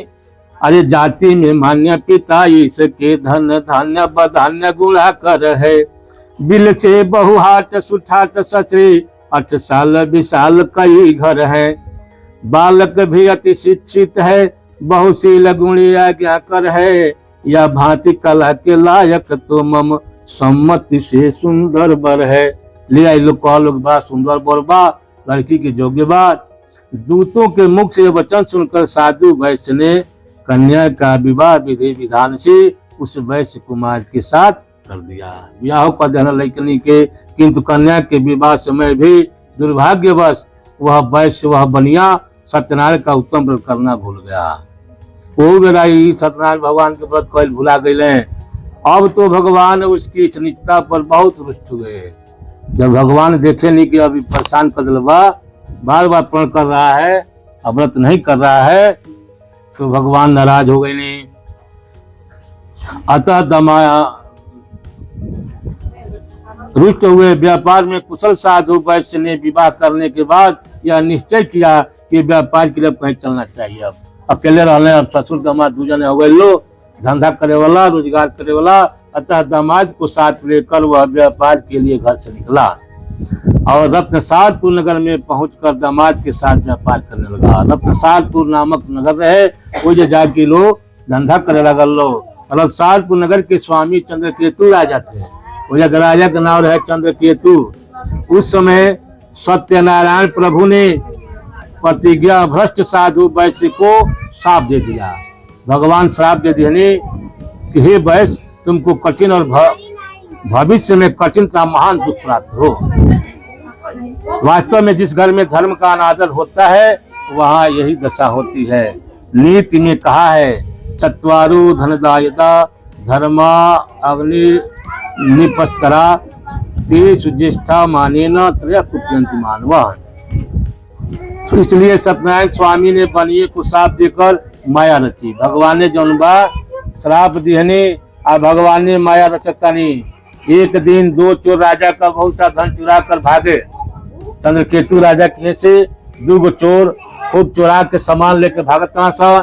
अरे जाति में मान्य पिता इसके धन धान्य बधान्य गुणा कर है। बिल से बहुहाट सुठाट ससुरी 8 साल विशाल कई घर है। बालक भी अति शिक्षित है, बहुशील गुणी आज्ञा कर है। यह भांति कला के लायक तो मम सम्मति से सुंदर बर है। ले आई लोग कह लोग बा सुंदर बर बा, लड़की की योग्य बात। दूतों के मुख से वचन सुनकर साधु वैश्य ने कन्या का विवाह विधि विधान से उस वैश्य कुमार के साथ कर दिया। ब्याह पर देना लड़कनी के, किंतु कन्या के विवाह समय भी दुर्भाग्यवश वह वैश्य, वह बनिया सत्यनारायण का उत्तम व्रत करना भूल गया। वो बेरा सत्यनारायण भगवान के व्रत कल भुला गए। अब तो भगवान उसकी इस नीचता पर बहुत रुष्ट हुए। जब भगवान देखे नहीं कि अभी परेशान कर दिलवा, बार बार प्रण कर रहा है, व्रत नहीं कर रहा है, तो भगवान नाराज हो गए। नहीं अतः दमाया रुष्ट हुए। व्यापार में कुशल साधु वैश्य ने विवाह करने के बाद यह निश्चय किया कि व्यापार के लिए कहीं चलना चाहिए। अब अकेले रहने, अब ससुर दामाद दू जने हो गए, लो धंधा करे वाला, रोजगार करे वाला। अतः दामाद को साथ लेकर वह व्यापार के लिए घर से निकला और रत्नसारपुर नगर में पहुंचकर दामाद के साथ व्यापार करने लगा। रत्नसारपुर नामक नगर रहे, वो जो जाके लो धंधा करे लगल लो। रत्नसारपुर नगर के स्वामी चंद्रकेतु राजा थे। वो जगह राजा का नाम है चंद्रकेतु। उस समय सत्यनारायण प्रभु ने प्रतिज्ञा भ्रष्ट साधु वैश्य को श्राप दे दिया। भगवान श्राप दे दिए कि हे वैश्य, तुमको कठिन और भविष्य में कठिनता महान दुख प्राप्त हो। वास्तव में जिस घर में धर्म का अनादर होता है वहाँ यही दशा होती है। नीति में कहा है, चत्वारु धनदायता धर्मा अग्नि निपस्तरा तेषु ज्येष्ठा मानेन त्रयः कुप्यन्ति मानवः। तो इसलिए सत्यनारायण स्वामी ने बनिए को श्राप देकर माया रची। भगवान ने जौन बा श्राप दिहने, और भगवान ने माया रचतानी। एक दिन 2 चोर राजा का बहुत सा धन चुरा कर भागे। चंद्रकेतु राजा के से 2 चोर खूब चुरा के सामान लेकर भागता सा,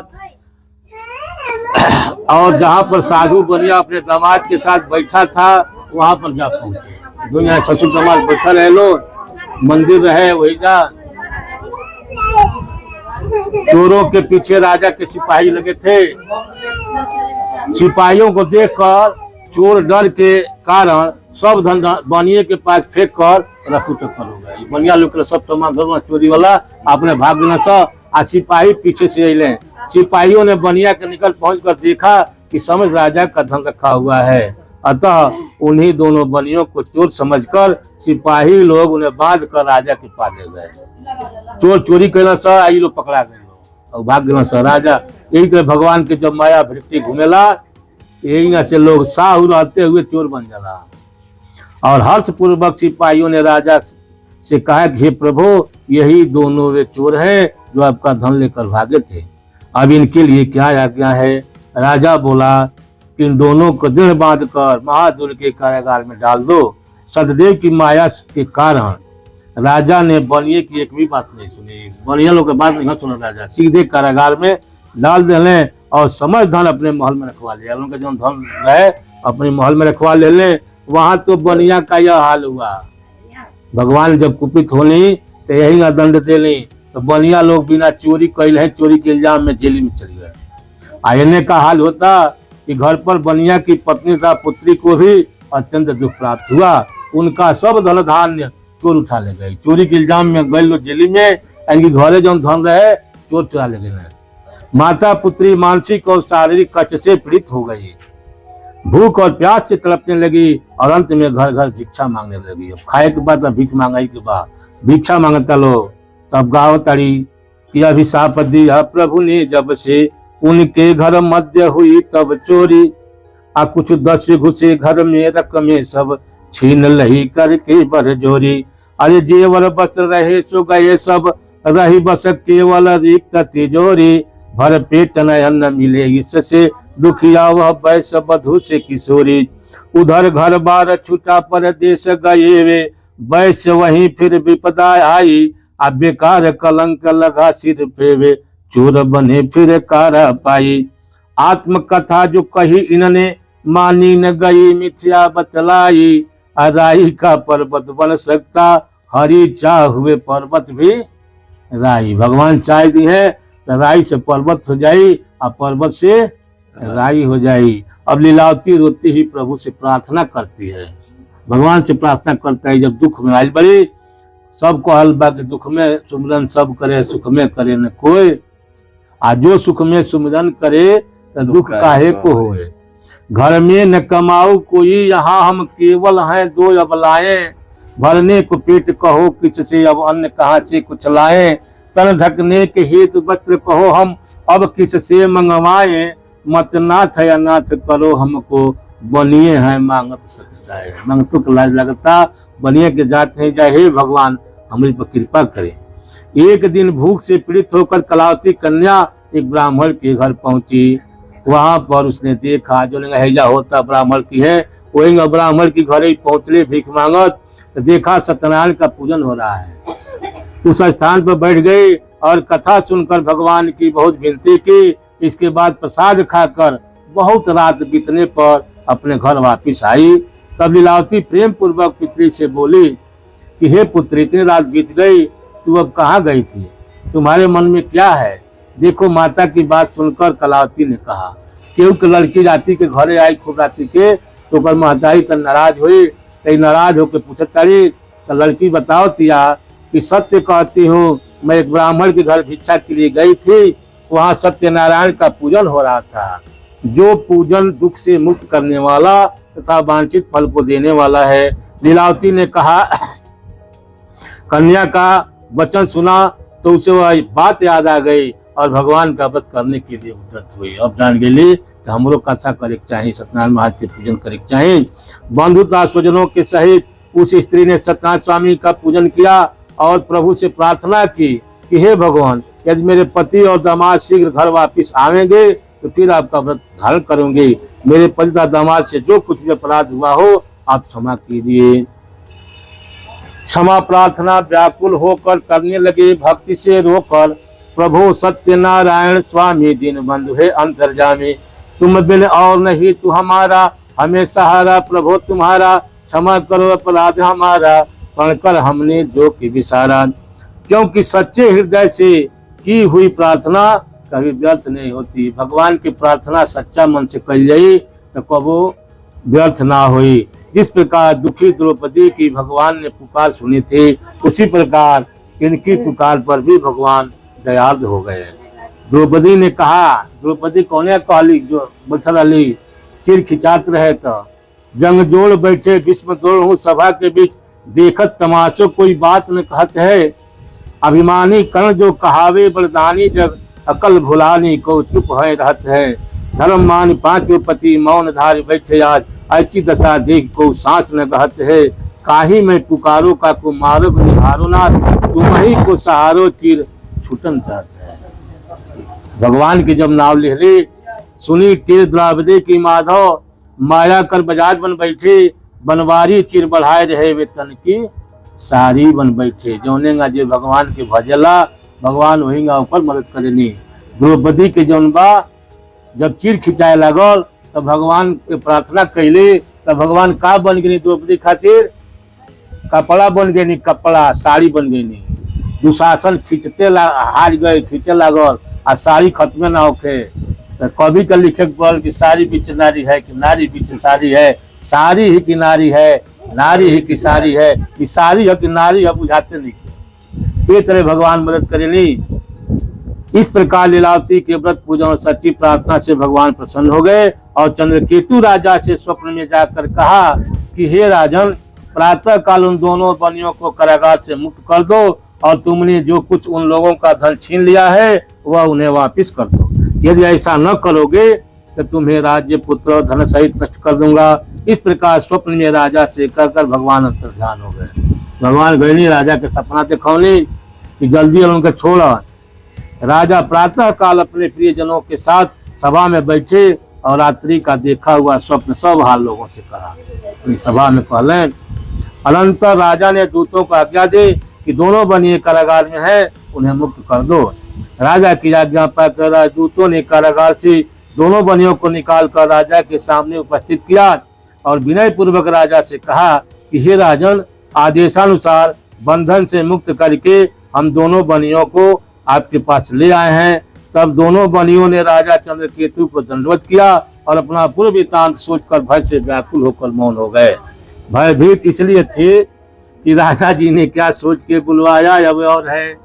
और जहाँ पर साधु बनिया अपने दामाद के साथ बैठा था वहां पर जा पहुंचे। दुनिया ससुर दामाद बैठा रहे, लो मंदिर रहे, वही जा चोरों के पीछे राजा के सिपाही लगे थे। सिपाहियों को देखकर चोर डर के कारण सब धन बनिए के पास फेंक कर रफू चक्कर हो गए। बनिया लोग सब सामान चोरी वाला अपने भाग देना सा, आ सिपाही पीछे से अले। सिपाहियों ने बनिया के निकल पहुंच कर देखा कि समझ राजा का धन रखा हुआ है। अतः उन्हीं दोनों बनियों को चोर समझकर सिपाही लोग उन्हें बांध कर राजा के पास ले गए। चोर चोरी करना सा, आई लोग पकड़ा गए और भाग गए सा। राजा यही तरह भगवान के जब माया भृष्टि घूमेला, यही से लोग साहू रहते हुए चोर बन जाला। और हर्ष पूर्वक सिपाहियों ने राजा से कहा कि हे प्रभु, यही दोनों वे चोर हैं जो आपका धन लेकर भागे थे, अब इनके लिए क्या आज्ञा है। राजा बोला कि इन दोनों को दृढ़ बांध कर महादुर के कारागार में डाल दो। सतदेव की माया के कारण राजा ने बनिए की एक भी बात नहीं सुनी। बनिया लोग की बात नहीं सुना। राजा सीधे कारागार में डाल देने और समझ धन अपने महल में रखवा लिया। उनका जो धन रहे अपने महल में रखवा ले लें। वहां तो बनिया का यह हाल हुआ। भगवान जब कुपित होनी तो यही ना दंड दे ली, तो बनिया लोग बिना चोरी कैल है, चोरी के इल्जाम में जेल में चले गए। आयने का हाल होता कि घर पर बनिया की पत्नी तथा पुत्री को भी अत्यंत दुख प्राप्त हुआ। उनका सब धन धान्य चोर उठा ले गए। चोरी के इल्जाम में गए लोग जेली में, इनकी घरे जो धन रहे चोर चुरा ले गए। माता पुत्री मानसिक और शारीरिक कष्ट से पीड़ित हो गई, भूख और प्यास से तड़पने लगी और अंत में घर घर भिक्षा मांगने लगी। खाए के बाद भीख मांगाई के बाद भिक्षा मांगता लोग, तब गाँव तड़ी कि अभिशाप दिया प्रभु ने जब से उनके घर मध्य हुई तब चोरी, आ कुछ 10 घुसे घर में रकमें सब छीन लही करके बरजोरी। अरे जेवर वस्त्र रहे सो गए सब, रही बस केवल रिक्त तिजोरी। भर पेट न अन्न मिले इससे, दुखिया वह बैस बधु से किशोरी। उधर घर बार छूटा परदेश गए वे, बैस वहीं फिर विपदा आई। आ बेकार कलंक लगा सिर पे वे, चोर बने फिर कारा पाई। आत्मकथा जो कही इन्होंने, मानी न गई मिथ्या बतलाई। राई का पर्वत बन सकता, हरि चाह हुए पर्वत भी राई। भगवान चाह दी है तो राई से पर्वत हो जाई और पर्वत से राई हो जाई। अब लीलावती रोती ही प्रभु से प्रार्थना करती है, भगवान से प्रार्थना करता है। जब दुख में आई बड़ी, सबको हल बा के दुख में सुमिरन सब करे, सुख में करे न कोई। आ जो सुख में सुमिरन करे तो दुख काहे को होए। घर में न कमाऊ कोई, यहाँ हम केवल हैं 2 अबलाएं। भरने को पेट कहो किससे, अब अन्न कहाँ से कुछ लाएं। तन ढकने के हेतु वस्त्र कहो हम, अब किससे मंगवाएं। मत नाथ अनाथ करो हमको, बनिए हैं मांगत सच्चाए। मांगतुक लाज लगता, बनिए के जाते हैं जाए, हे भगवान हमारी पर कृपा करें। एक दिन भूख से पीड़ित होकर कलावती कन्या एक ब्राह्मण के घर पहुंची। वहां पर उसने देखा, जो हैजा होता ब्राह्मण की है, वही ब्राह्मण की घर ही पहुंचले भीख मांगत। तो देखा सत्यनारायण का पूजन हो रहा है। उस स्थान पर बैठ गई और कथा सुनकर भगवान की बहुत विनती की। इसके बाद प्रसाद खाकर बहुत रात बीतने पर अपने घर वापिस आई। तब लीलावती प्रेम पूर्वक पितरी से बोली कि हे पुत्री, इतनी रात बीत गई, तू अब कहाँ गई थी? तुम्हारे मन में क्या है? देखो माता की बात सुनकर कलावती ने कहा, क्योंकि लड़की राती के घरे आई खूब राती के, तो कर महतारी तो नाराज हुई। कई नाराज होकर पूछत तारी, तो लड़की बताओ तिया कि सत्य कहती हूँ, मैं एक ब्राह्मण के घर भिक्षा के लिए गई थी। वहाँ सत्यनारायण का पूजन हो रहा था, जो पूजन दुख से मुक्त करने वाला तथा वांछित फल को देने वाला है। लीलावती ने कहा, कन्या का वचन सुना तो उसे वह बात याद आ गई और भगवान का व्रत करने के लिए उद्यत हुई। अब जान गेली कि हमरो कथा करे चाहिए, सत्यनारायण महाराज के पूजन करे चाहिए। बंधुता स्वजनों के सहित उस स्त्री ने सत्यनारायण स्वामी का पूजन किया और प्रभु से प्रार्थना की कि हे भगवान, यदि मेरे पति और दामाद शीघ्र घर वापिस आवेंगे तो फिर आपका व्रत धारण करूंगी। मेरे पति तथा दामाद से जो कुछ भी अपराध हुआ हो आप क्षमा कीजिए। क्षमा प्रार्थना व्याकुल होकर करने लगे भक्ति से रोकर। प्रभु सत्यनारायण स्वामी दीन बंधु है अंतर्जामी। तुम बिन और नहीं तू हमारा, हमें सहारा प्रभु तुम्हारा। क्षमा करो अपराध हमारा, पढ़कर हमने जो कि विसारा। क्योंकि सच्चे हृदय से की हुई प्रार्थना कभी व्यर्थ नहीं होती। भगवान की प्रार्थना सच्चा मन से कही जाई तो कबो व्यर्थ ना हुई। जिस प्रकार दुखी द्रौपदी की भगवान ने पुकार सुनी थी, उसी प्रकार इनकी पुकार पर भी भगवान दयालु हो गए। द्रौपदी ने कहा, द्रौपदी कौन कहली जो बैठल अली चिर खिंचात रहे, तो जंग जोड़ बैठे विस्म दौड़ हूँ सभा के बीच, देखत तमाशो कोई बात न कहत है। अभिमानी कर्ण जो कहावे बरदानी, जग अकल भुलानी को चुप है रहत है। धर्म मान 5 पति मौन धार बैठे, आज ऐसी दशा देख को सांस न कहत है। काही में पुकारो का को मारो निहारो नाथ, तुम ही को सहारो चिर छूटन चाहते हैं। भगवान की जब नाव लिहली सुनी टीर द्रौपदी की माधव, माया कर बजाज बन बैठे। बनवारी चिर बढ़ाए रहे वे तन की सारी बन बैठे। जौनेगा जे भगवान के भजला, भगवान वहींगा ऊपर मदद करेनी। द्रौपदी के जौन बा जब चीर खिंचाए लागल तब भगवान के प्रार्थना कैली, तब भगवान का बन गई द्रौपदी खातिर? कपड़ा बन गई, कपड़ा साड़ी बन गई। दुशासन खींचते हार गए, खींचे लागल आ साड़ी खत्मे ना होके। तो कवि का लिखे पड़ल कि साड़ी बीच नारी है कि नारी बीच साड़ी है, साड़ी ही की नारी है, नारी ही की साड़ी है। कि साड़ी है कि नारी है बुझाते नहीं। ये तरह भगवान मदद करेली। इस प्रकार लीलावती के व्रत पूजन और सच्ची प्रार्थना से भगवान प्रसन्न हो गए और चंद्रकेतु राजा से स्वप्न में जाकर कहा कि हे राजन, प्रातः काल उन दोनों बनियों को कारागार से मुक्त कर दो और तुमने जो कुछ उन लोगों का धन छीन लिया है वह उन्हें वापिस कर दो। यदि ऐसा न करोगे तो तुम्हें राज्य, पुत्र और धन सहित नष्ट कर दूंगा। इस प्रकार स्वप्न में राजा से कहकर भगवान अंतर्ध्यान हो गए। भगवान गए राजा के सपना दिखौनी कि जल्दी उनके छोड़ा। राजा प्रातः काल अपने प्रियजनों के साथ सभा में बैठे और रात्रि का देखा हुआ स्वप्न सब हाल लोगों से कहा। सभा में कहले अनंतर राजा ने दूतों को आज्ञा दे कि दोनों बनिए कारागार में है, उन्हें मुक्त कर दो। राजा की आज्ञा पाकर राजदूतों ने कारागार से दोनों बनियों को निकालकर राजा के सामने उपस्थित किया और विनय पूर्वक राजा से कहा कि हे राजन, आदेशानुसार बंधन से मुक्त करके हम दोनों बनियों को आपके पास ले आए हैं। तब दोनों बनियों ने राजा चंद्रकेतु को दंडवत किया और अपना पूर्व वृत्तांत सोचकर भय से व्याकुल होकर मौन हो गए। भयभीत इसलिए थे कि राजा जी ने क्या सोच के बुलवाया अब और है।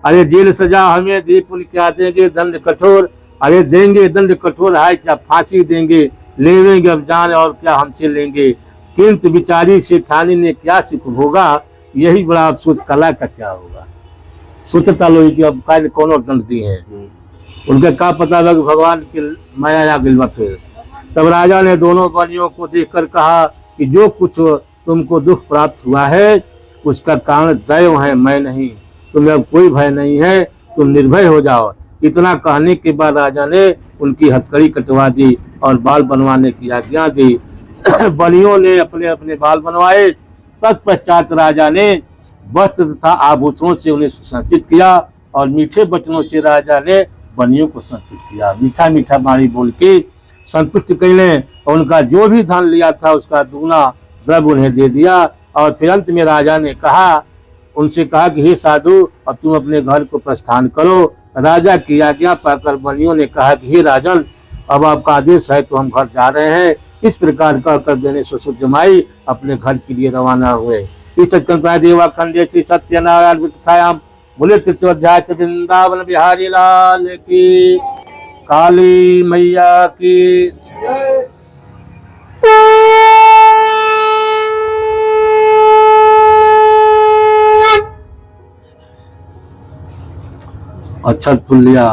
अरे जेल सजा हमें दे, पुल क्या देंगे दंड कठोर। अरे देंगे दंड कठोर है क्या, फांसी देंगे, लेंगे अब जान और क्या हमसे लेंगे। किंतु बिचारी सेठानी ने क्या सुख होगा, यही बड़ा अफसोस, कला का क्या होगा। सोचता लो कि अब कार्य कौन दंड दिए हैं, उनके क्या पता लग भगवान की माया आ गई फिर। तब राजा ने दोनों बनियों को देखकर कहा कि जो कुछ तुमको दुख प्राप्त हुआ है उसका कारण दैव है, मैं नहीं। तुम्हें अब कोई भय नहीं है, तुम निर्भय हो जाओ। इतना कहने के बाद राजा ने उनकी हथकड़ी कटवा दी और बाल बनवाने की आज्ञा दी। बनियों ने अपने अपने बाल बनवाए। तत्पश्चात राजा ने वस्त्र तथा आभूषणों से उन्हें सुसज्जित किया और मीठे वचनों से राजा ने बनियों को संतुष्ट किया। मीठा मीठा वाणी बोल के संतुष्ट कैले और उनका जो भी धन लिया था उसका दुगना द्रव्य उन्हें दे दिया। और फिर अंत में राजा ने उनसे कहा कि हे साधु, अब तुम अपने घर को प्रस्थान करो। राजा की आज्ञा पाकर बनियों ने कहा कि हे राजन, अब आपका आदेश है तो हम घर जा रहे हैं। इस प्रकार कहकर देने सुसुत जमाई अपने घर के लिए रवाना हुए। इस देवा खंडे श्री सत्यनारायण विकथायाम बोले तृतीयोध्याय वृंदावन बिहारी लाल की, काली मैया की। अच्छा तुल्या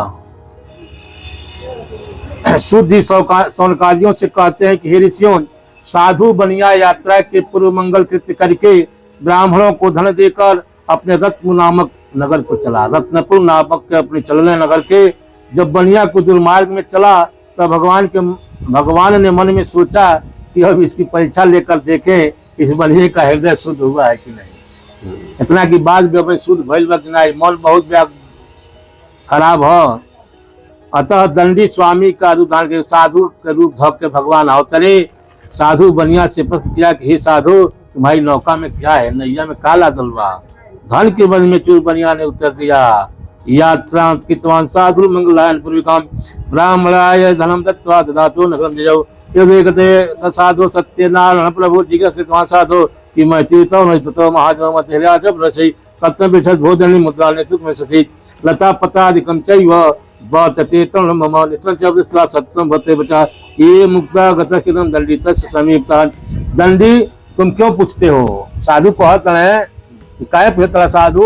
शुद्धि सौनकादियों से कहते हैं कि हे ऋषियों, साधु बनिया यात्रा के पूर्व मंगल कृत्य करके ब्राह्मणों को धन देकर अपने रत्न नामक नगर को चला। रत्नपुर नामक के अपने चलने नगर के जब बनिया को दुर्मार्ग में चला तब भगवान ने मन में सोचा कि अब इसकी परीक्षा लेकर देखें इस बनिए का हृदय शुद्ध हुआ है कि नहीं। इतना की बात भी शुद्ध भइल बा कि नहीं, मन बहुत खराब हो। अतः दंडी स्वामी का रूप धारण के साधु के रूप धो के भगवान अवतरे। साधु बनिया से प्रश्न किया कि हे साधु, तुम्हारी नौका में क्या है, नैया में काला दलवा। धन के बदले में चूर बनिया ने उत्तर दिया, यात्रा कितवान साधु मंगलायन पूर्विकाम ब्राह्मणाय धनम दत्त्वा ददातो नगरम जयौ। यदि साधु सत्यनारायण प्रभु जिज्ञासितवान साधु कि मैं तीर्थो न ततो महाजनो मत हिल्या जब रसै कत्न विशद भोजनि मुद्रा ने सुख में ससी लता पत्रादिकम चैव बतते तण मम नित्रं च विस्ता सत्यम भते बचा। ये मुक्ता गतकिदम दंडी तस्य समीपता। दंडी तुम क्यों पूछते हो? साधु कहते हैं काय पूछता साधु,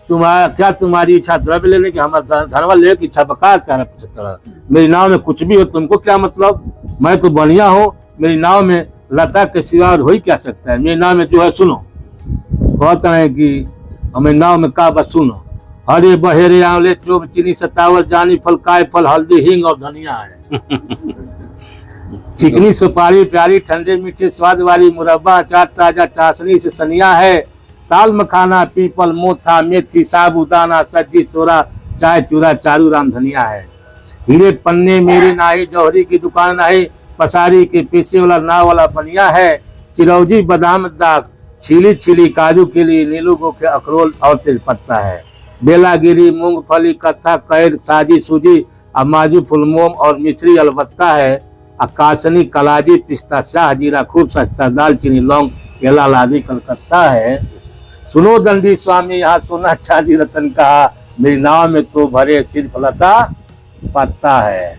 तुम्हारी इच्छा द्रव्य लेने की, हमारा धनवा लेने की इच्छा बकार कहना पूछता। मेरी नाव में कुछ भी हो, तुमको क्या मतलब? मैं तो बनिया हूँ, मेरी नाव में लता के सिवा और हो ही क्या सकता है। मेरी नाव में जो है सुनो। कहते हैं कि हमें नाव में का बस सुनो, हरे बहेरे आंवले चोब चीनी सतावल जानी फल काय फल हल्दी हींग और धनिया है। चिकनी सुपारी प्यारी ठंडे मीठे स्वाद वाली मुरब्बा अचार ताजा चाशनी से सनिया है। ताल मखाना पीपल मोथा मेथी साबूदाना सज्जी सोरा चाय चूरा चारू राम धनिया है। हीरे पन्ने मेरे नाही जौहरी की दुकान नाही, पसारी के पीसे वाला नाव वाला बनिया है। चिरौजी बादाम दाग छीली छीली काजू के लिए नीलू गो के अखरोल और तेज पत्ता है। बेलागिरी मूंगफली कत्था कैर साजी सूजी अमाजू फुलमोम और मिश्री अलबत्ता है। आकाशनी कलाजी पिस्ता शाह जीरा खूब सस्ता दालचीनी लौंग केला लादी कलकत्ता है। सुनो दंडी स्वामी, यहाँ सोना चांदी रतन कहा, मेरी नाव में तो भरे सिर्फ लता पत्ता है।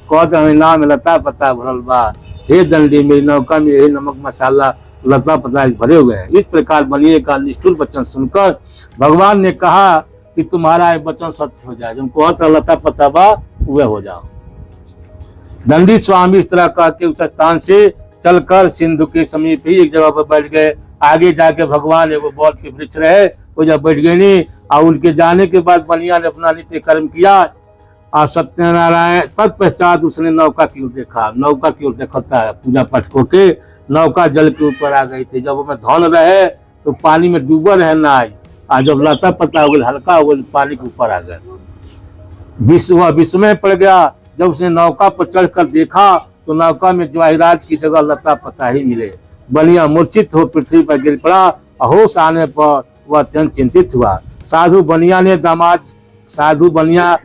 कहते नाव में लता पत्ता भरल बा। हे दंडी, मेरी नौका में यही नमक मसाला लता पत्ता भरे हुए हैं। इस प्रकार बनिए का निष्ठुर वचन सुनकर भगवान ने कहा कि तुम्हारा वचन सत्य हो जाए। जो कहता लता पत्ता बा वह हो जाओ। दंडी स्वामी इस तरह कह के उस स्थान से चलकर सिंधु के समीप ही एक जगह पर बैठ गए। आगे जाके भगवान एगो बौल के वृक्ष रहे, वो जब बैठ गए नहीं, और उनके जाने के बाद बनिया ने अपना नित्य कर्म किया। और सत्यनारायण तत्पश्चात उसने नौका की ओर देखा, नौका की ओर देखता है पूजा पाठ को के नौका जल के ऊपर आ गई थी। जब वो में धन रहे तो पानी में डूबा रहे ना आई, और जब लता पता हो गई हल्का हो गई पानी के ऊपर आ गए। विस्मय पड़ गया। जब उसने नौका पर चढ़कर देखा तो नौका में जवाहिरात की जगह लता पता ही मिले। बनिया मूर्छित हो पृथ्वी पर गिर पड़ा। होश आने पर वह अत्यंत चिंतित हुआ। साधु बनिया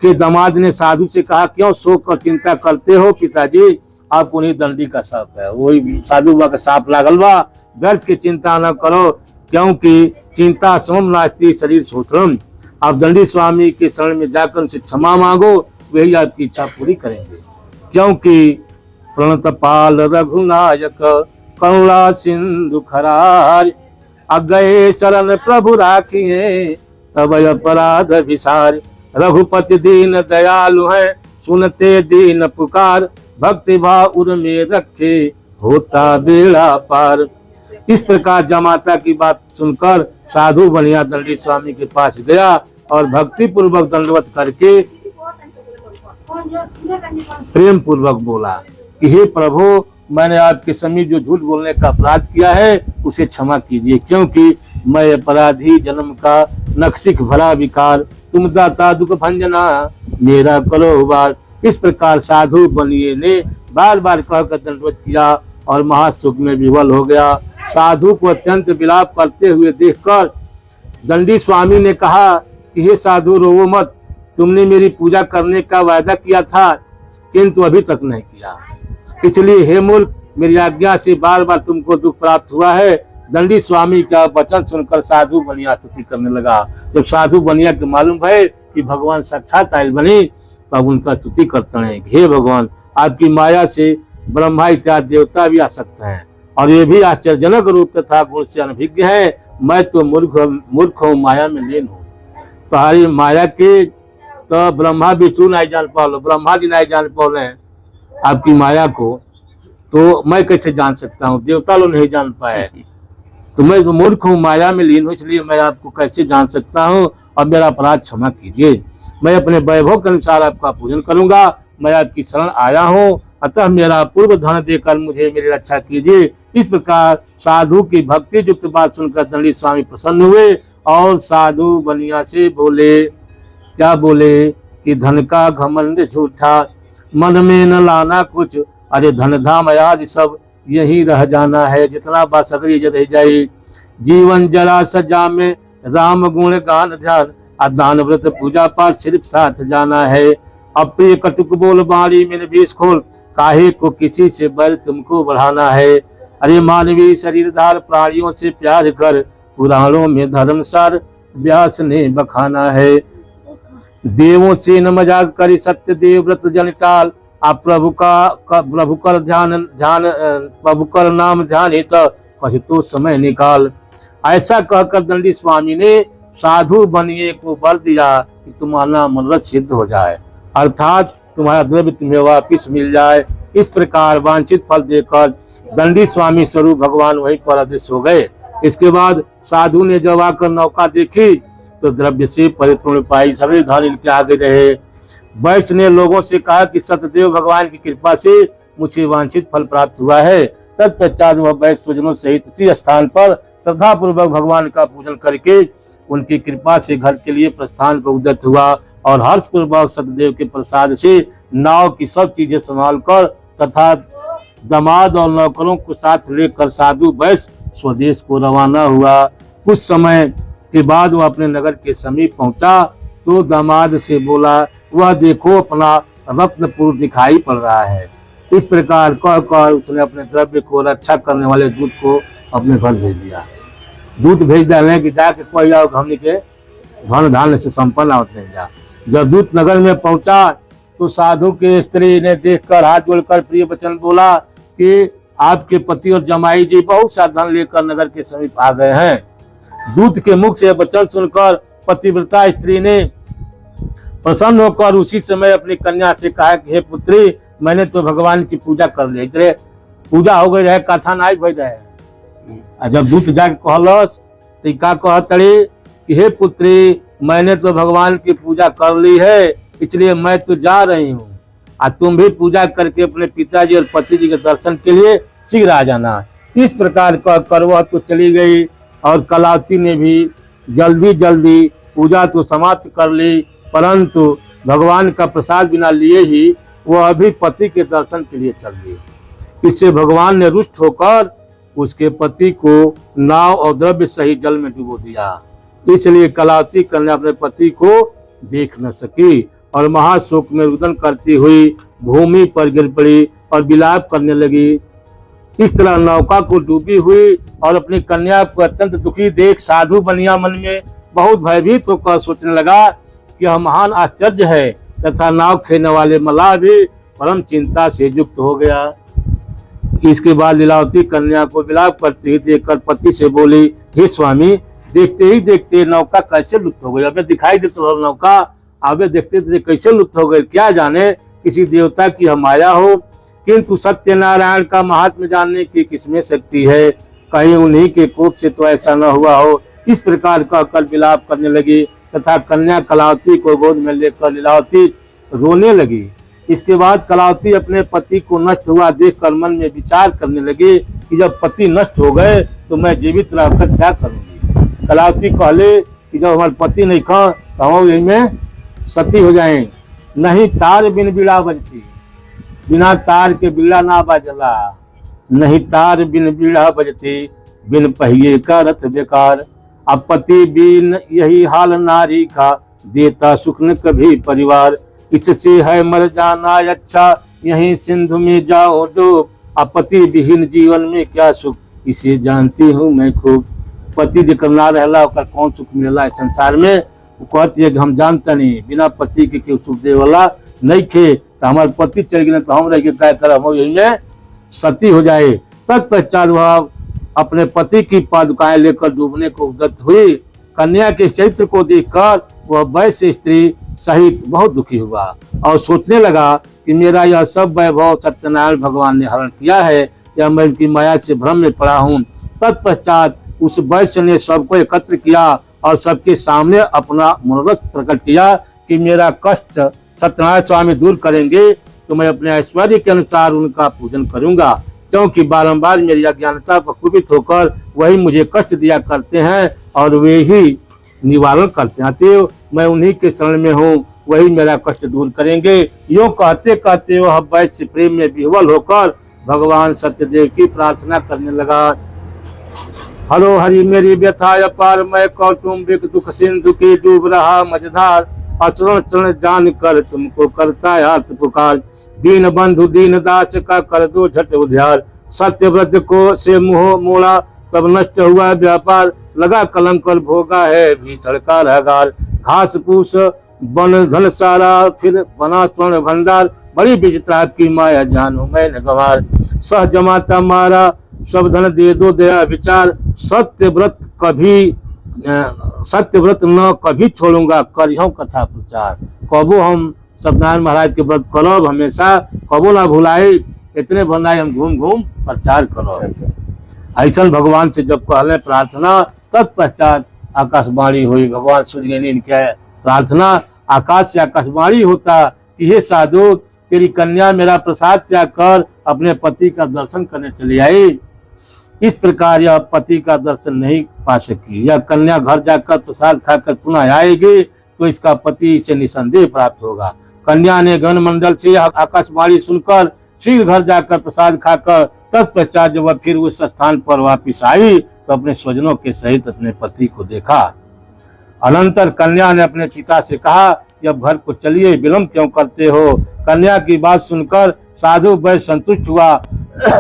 के दामाद ने साधु से कहा, क्यों शोक और चिंता करते हो पिताजी, आप उन्हीं दंडी का साप है। वही साधु बा का साप लागल बा, व्यर्थ की चिंता न करो, क्योंकि चिंता समम नास्ति शरीर सूत्रम। आप दंडी स्वामी के शरण में जाकर उनसे क्षमा मांगो, वही आपकी इच्छा पूरी करेंगे। क्योंकि प्रणतपाल रघुनायक करुणा सिंधु खरार, अगये शरण प्रभु राखिए तब अपराध विसार। रघुपति दीन दयालु है सुनते दीन पुकार, भक्ति भाव उर में रखे होता बेड़ा पार। इस प्रकार जमाता की बात सुनकर साधु बनिया दंडी स्वामी के पास गया और भक्ति पूर्वक दंडवत करके प्रेम पूर्वक बोला कि हे प्रभु, मैंने आपके समीप जो झूठ बोलने का अपराध किया है उसे क्षमा कीजिए, क्योंकि मैं अपराधी जन्म का नक्सिक भरा विकार, तुम दाता दुख भंजना मेरा करो उबार। इस प्रकार साधु बनिए ने बार बार कहकर दंडवत किया और महासुख में विवल हो गया। साधु को अत्यंत विलाप करते हुए देखकर दंडी स्वामी ने कहा कि हे साधु, रोवो मत, तुमने मेरी पूजा करने का वायदा किया था किंतु अभी तक नहीं किया, इसलिए हे मूर्ख, मेरी आज्ञा से बार बार तुमको दुख प्राप्त हुआ है। दंडी स्वामी का वचन सुनकर साधु बनिया स्तुति करने लगा। जब साधु बनिया के मालूम है कि भगवान साक्षात आयल बनी, तब उनका स्तुति करते हैं, हे भगवान, आपकी माया से ब्रह्मा इत्यादि देवता भी आ सकते हैं और ये भी आश्चर्यजनक रूप तथा गुण से अनभिज्ञ है। मैं तो मूर्ख हूँ, माया में लीन हूँ। तुम्हारी माया के तो ब्रह्मा विष्णु नहीं जान पाओ, ब्रह्मा जी नहीं जान पाओ आपकी माया को, तो मैं कैसे जान सकता हूँ, देवता लोग नहीं जान पाए। तो मैं तो मूर्ख हूँ, माया में लीन हूँ, इसलिए मैं आपको कैसे जान सकता हूँ, और मेरा अपराध क्षमा कीजिए। मैं अपने वैभव के अनुसार आपका पूजन करूंगा, मैं आपकी शरण आया हूँ, अतः मेरा पूर्व धन देकर मुझे मेरी रक्षा कीजिए। इस प्रकार साधु की भक्ति युक्त बात सुनकर दंडी स्वामी प्रसन्न हुए और साधु बनिया से बोले, क्या बोले कि धन का घमंड झूठा, मन में न लाना कुछ, अरे धन धाम आदि सब यही रह जाना है, जितना बासगरी रह जाए। जीवन जरा सजा में राम गुण गान ध्यान, दान व्रत पूजा पाठ सिर्फ साथ जाना है। अप्रिय कटुक बोल बाणी में बीस खोल, काहे को किसी से बैर तुमको बढ़ाना है। अरे मानवीय शरीरधार प्राणियों से प्यार कर, पुराणों में धर्मसार व्यास ने बखाना है। देवों से न मजाक करी सत्य देव व्रत जन टाल, आप प्रभु कर प्रभु कर नाम ध्यान हित कही तो समय निकाल। ऐसा कहकर दंडी स्वामी ने साधु बनिए को वर दिया कि तुम्हारा मनोरथ सिद्ध हो जाए, अर्थात तुम्हारा द्रव्य तुम्हें वापिस मिल जाए। इस प्रकार वांछित फल देकर दंडी स्वामी स्वरूप भगवान वहीं पर अदृश्य हो गए। इसके बाद साधु ने जब आकर नौका देखी तो द्रव्य से परिपूर्ण पाई, सभी धन इनके आगे रहे। वैश्य ने लोगों से कहा कि सतदेव भगवान की कृपा से मुझे वांछित फल प्राप्त हुआ है। तत्पश्चात वह वैश्य स्वजनों सहित उसी स्थान पर श्रद्धा पूर्वक भगवान का पूजन करके उनकी कृपा से घर के लिए प्रस्थान पर उद्यत हुआ और हर्ष पूर्वक सतदेव के प्रसाद से नाव की सब चीजें संभाल कर तथा दामाद और नौकरों को साथ लेकर साधु वैश्य स्वदेश को रवाना हुआ। कुछ समय के बाद वह अपने नगर के समीप पहुंचा तो दामाद से बोला, वह देखो अपना रत्नपुर दिखाई पड़ रहा है। इस प्रकार कहकर उसने अपने द्रव्य को रक्षा करने वाले दूत को अपने घर भेज दिया। दूत भेज डाले कि जाके कोई आओ हमने के धन धान्य से संपन्न होते जा। जब दूत नगर में पहुंचा तो साधु के स्त्री ने देखकर हाथ जोड़कर प्रिय वचन बोला कि आपके पति और जमाई जी बहुत सा धन लेकर नगर के समीप आ गए हैं। दूत के मुख से वचन सुनकर पतिव्रता स्त्री ने प्रसन्न होकर उसी समय अपनी कन्या से कहा कि हे पुत्री, मैंने तो भगवान की पूजा कर ली, इसलिए पूजा हो गई रहे, कथा नहीं भई रहे। जब दूत जाके कहलस तो का कहतड़ी कि हे पुत्री, मैंने तो भगवान की पूजा कर ली है, इसलिए मैं तो जा रही हूँ, और तुम भी पूजा करके अपने पिताजी और पति जी के दर्शन के लिए शीघ्र आ जाना। इस प्रकार कहकर वह तो चली गई, और कलावती ने भी जल्दी जल्दी पूजा तो समाप्त कर ली, परंतु भगवान का प्रसाद बिना लिए ही वह अभी पति के दर्शन के लिए चल गई। इससे भगवान ने रुष्ट होकर उसके पति को नाव और द्रव्य सहित जल में डुबो दिया। इसलिए कलावती कन्या अपने पति को देख न सकी और महाशोक में रुदन करती हुई भूमि पर गिर पड़ी और विलाप करने लगी। इस तरह नौका को डूबी हुई और अपनी कन्या को अत्यंत दुखी देख साधु बनिया मन में बहुत भयभीत होकर सोचने लगा कि यह महान आश्चर्य है, तथा नाव खेलने वाले मल्लाह भी परम चिंता से युक्त हो गया। इसके बाद लीलावती कन्या को विलाप करते हुए देखकर पति से बोली, हे स्वामी, देखते ही देखते नौका कैसे लुप्त हो गई, अबे दिखाई देता तो नौका, अबे देखते देखते कैसे लुप्त हो गई, क्या जाने किसी देवता की हम माया हो, किंतु सत्यनारायण का महात्म्य जानने की किसमें शक्ति है, कहीं उन्हीं के कोप से तो ऐसा न हुआ हो। इस प्रकार कहकर विलाप करने लगी तथा कन्या कलावती को गोद में लेकर लीलावती रोने लगी। इसके बाद कलावती अपने पति को नष्ट हुआ देखकर मन में विचार करने लगी कि जब पति नष्ट हो गए तो मैं जीवित रहकर क्या करूंगी। कलावती कहले कि जब हमारे पति नहीं खा तो हम यही में सती हो जाएं, नहीं तार बिन बीड़ा बजती, बिना तार के बीड़ा ना बजला, नहीं तार बिन बीड़ा बजती, बिन पहिए का रथ बेकार, अब पति बिन यही हाल नारी का, देता सुख न कभी परिवार, इससे है मर जाना अच्छा, यहीं सिंधु में जाओ डूब, अब पति विहीन जीवन में क्या सुख, इसे जानती हूँ मैं खूब। पति जेकर ना रहला ओकर कौन सुख मिलेला इस संसार में, वो कहती है कि हम जानता नहीं, बिना पति के केहू सुख दे वाला नहीं खे, तो हमारे पति चल गए तो हम रह के क्या कर, हम यही में सती हो जाए। तत्पश्चात वह अपने पति की पादुकाएं लेकर डूबने को उद्यत हुई। कन्या के चरित्र को देखकर वह वैश्य स्त्री सहित बहुत दुखी हुआ और सोचने लगा कि मेरा यह सब वैभव सत्यनारायण भगवान ने हरण किया है, या मैं उनकी माया से भ्रम में पड़ा हूँ। तत्पश्चात उस वैश्य ने सबको एकत्र किया और सबके सामने अपना मनोरथ प्रकट किया कि मेरा कष्ट सत्यनारायण स्वामी दूर करेंगे तो मैं अपने ऐश्वर्य के अनुसार उनका पूजन करूंगा, क्योंकि बारंबार मेरी अज्ञानता पर कुपित होकर वही मुझे कष्ट दिया करते हैं और वे ही निवारण करते हैं, अतएव मैं उन्हीं के शरण में हूँ, वही मेरा कष्ट दूर करेंगे। यूँ कहते कहते वह वैश्य प्रेम में विह्वल होकर भगवान सत्यदेव की प्रार्थना करने लगा। हरो हरि मेरी व्यथा अपार, मैं कौटुंबिक दुख सिंधु की डूब रहा मझधार, अचरण चरण जान कर तुमको करता है अर्थ पुकार, दीन बंधु दीन दास का कर दो झट उद्धार, सत्यव्रत को से मुँह मोड़ा तब नष्ट हुआ व्यापार, लगा कलंक कर भोगा है भीषण कारागार, घास फूस वन धन सारा फिर बना स्वर्ण भंडार, बड़ी विचित्र की माया जानो मैं न गंवार, सह जमाता मारा सब धन दे दो दया विचार, सत्यव्रत न कभी छोड़ूंगा करियो कथा प्रचार। कबो हम सत्यनारायण महाराज के व्रत करब हमेशा, कबो ना भुलाए, इतने बनाए हम घूम घूम प्रचार करब। ऐसा भगवान से जब कहले प्रार्थना, तत्पश्चात आकाशवाणी हुई। भगवान सूर्य ने इनके प्रार्थना आकाश से आकाशवाणी होता कि हे साधु, तेरी कन्या मेरा प्रसाद त्याग कर अपने पति का दर्शन करने चली आई। इस प्रकार यह पति का दर्शन नहीं पा सकी। यह कन्या घर जाकर प्रसाद खाकर पुनः आएगी तो इसका पति इसे निसंदेह प्राप्त होगा। कन्या ने गण मंडल से आकाशवाणी सुनकर शीघ्र घर जाकर प्रसाद खाकर तत्पश्चात जब वह फिर उस स्थान पर वापिस आई तो अपने स्वजनों के सहित अपने पति को देखा। अनंतर कन्या ने अपने पिता से कहा, जब घर को चलिए, विलम्ब क्यों करते हो। कन्या की बात सुनकर साधु वैश्य संतुष्ट हुआ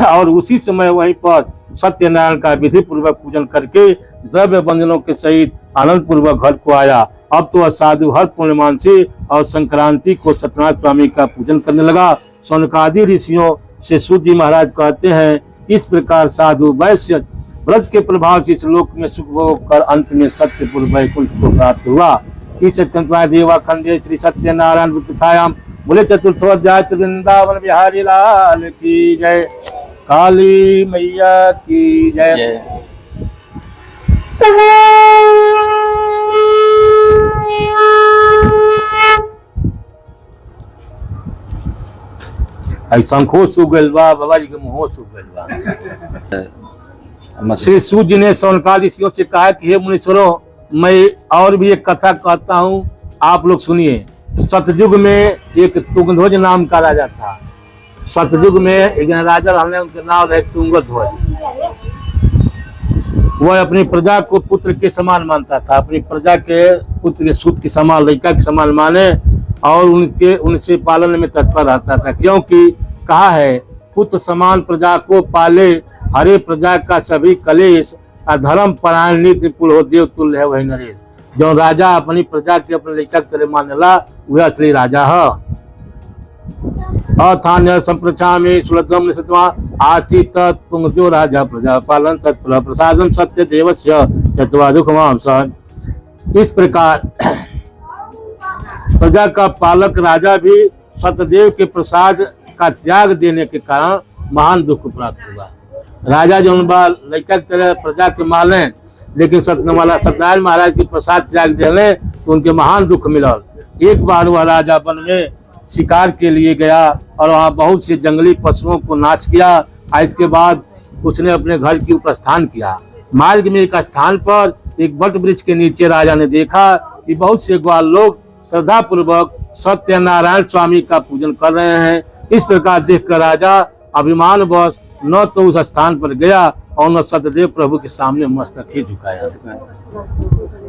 और उसी समय वहीं पर सत्यनारायण का विधि पूर्वक पूजन करके द्रव्य बंधनों के सहित आनंद पूर्वक घर को आया। अब तो वह साधु हर पूर्णमासी और संक्रांति को सत्यनारायण स्वामी का पूजन करने लगा। सौनकादि ऋषियों से सूत जी महाराज कहते हैं, इस प्रकार साधु वैश्य व्रत के प्रभाव से इस लोक में सुख भोग कर अंत में सत्यपुर वैकुंठ को प्राप्त हुआ। इस देवा खंडे श्री सत्यनारायण वृत्तायाम बोले चतुर्थोध्याय वृंदावन बिहारी लाल की जय, काली मैया की जय। शंखो सुगल बा बाबा जी के मुँह सुगल बा। श्री सूत जी ने सौनकाल ऋषियों से कहा कि हे मुनीश्वरों, मैं और भी एक कथा कहता हूँ, आप लोग सुनिए। सतयुग में एक तुंगध्वज नाम का राजा था। सतयुग में एक राजा रहने, उनके नाम रहे तुंगध्वज। वह अपनी प्रजा को पुत्र के समान मानता था, अपनी प्रजा के पुत्र के सूत के समान, लड़का के समान माने और उनसे पालन में तत्पर रहता था, क्योंकि कहा है पुत्र समान प्रजा को पाले, हरे प्रजा का सभी कलेश, अधर्म परायण नीति पुल हो देव तुल्य है वही नरेश। जो राजा अपनी प्रजा के अपने लड़का की तरह मानेला वह असली राजा है। अथान्य संप्रचा में सुलतम सत्वा आचित तुंगजो राजा प्रजा पालन तत्पर प्रसादम सत्य देवस्य चतवा दुखमाम सहन। इस प्रकार प्रजा का पालक राजा भी सत्यदेव के प्रसाद का त्याग देने के कारण महान दुख प्राप्त हुआ। राजा जो लड़का की तरह प्रजा के माले, लेकिन सत्यनारायण महाराज के प्रसाद त्याग देने तो उनके महान दुख मिला। एक बार वह राजा वन में शिकार के लिए गया और वहाँ बहुत से जंगली पशुओं को नाश किया। इसके बाद उसने अपने घर की प्रस्थान किया। मार्ग में एक स्थान पर एक वट वृक्ष के नीचे राजा ने देखा कि बहुत से ग्वाल लोग श्रद्धा पूर्वक सत्यनारायण स्वामी का पूजन कर रहे हैं। इस प्रकार देखकर राजा अभिमान वश न तो उस स्थान पर गया और न सत्यदेव प्रभु के सामने मस्तक ही झुकाया।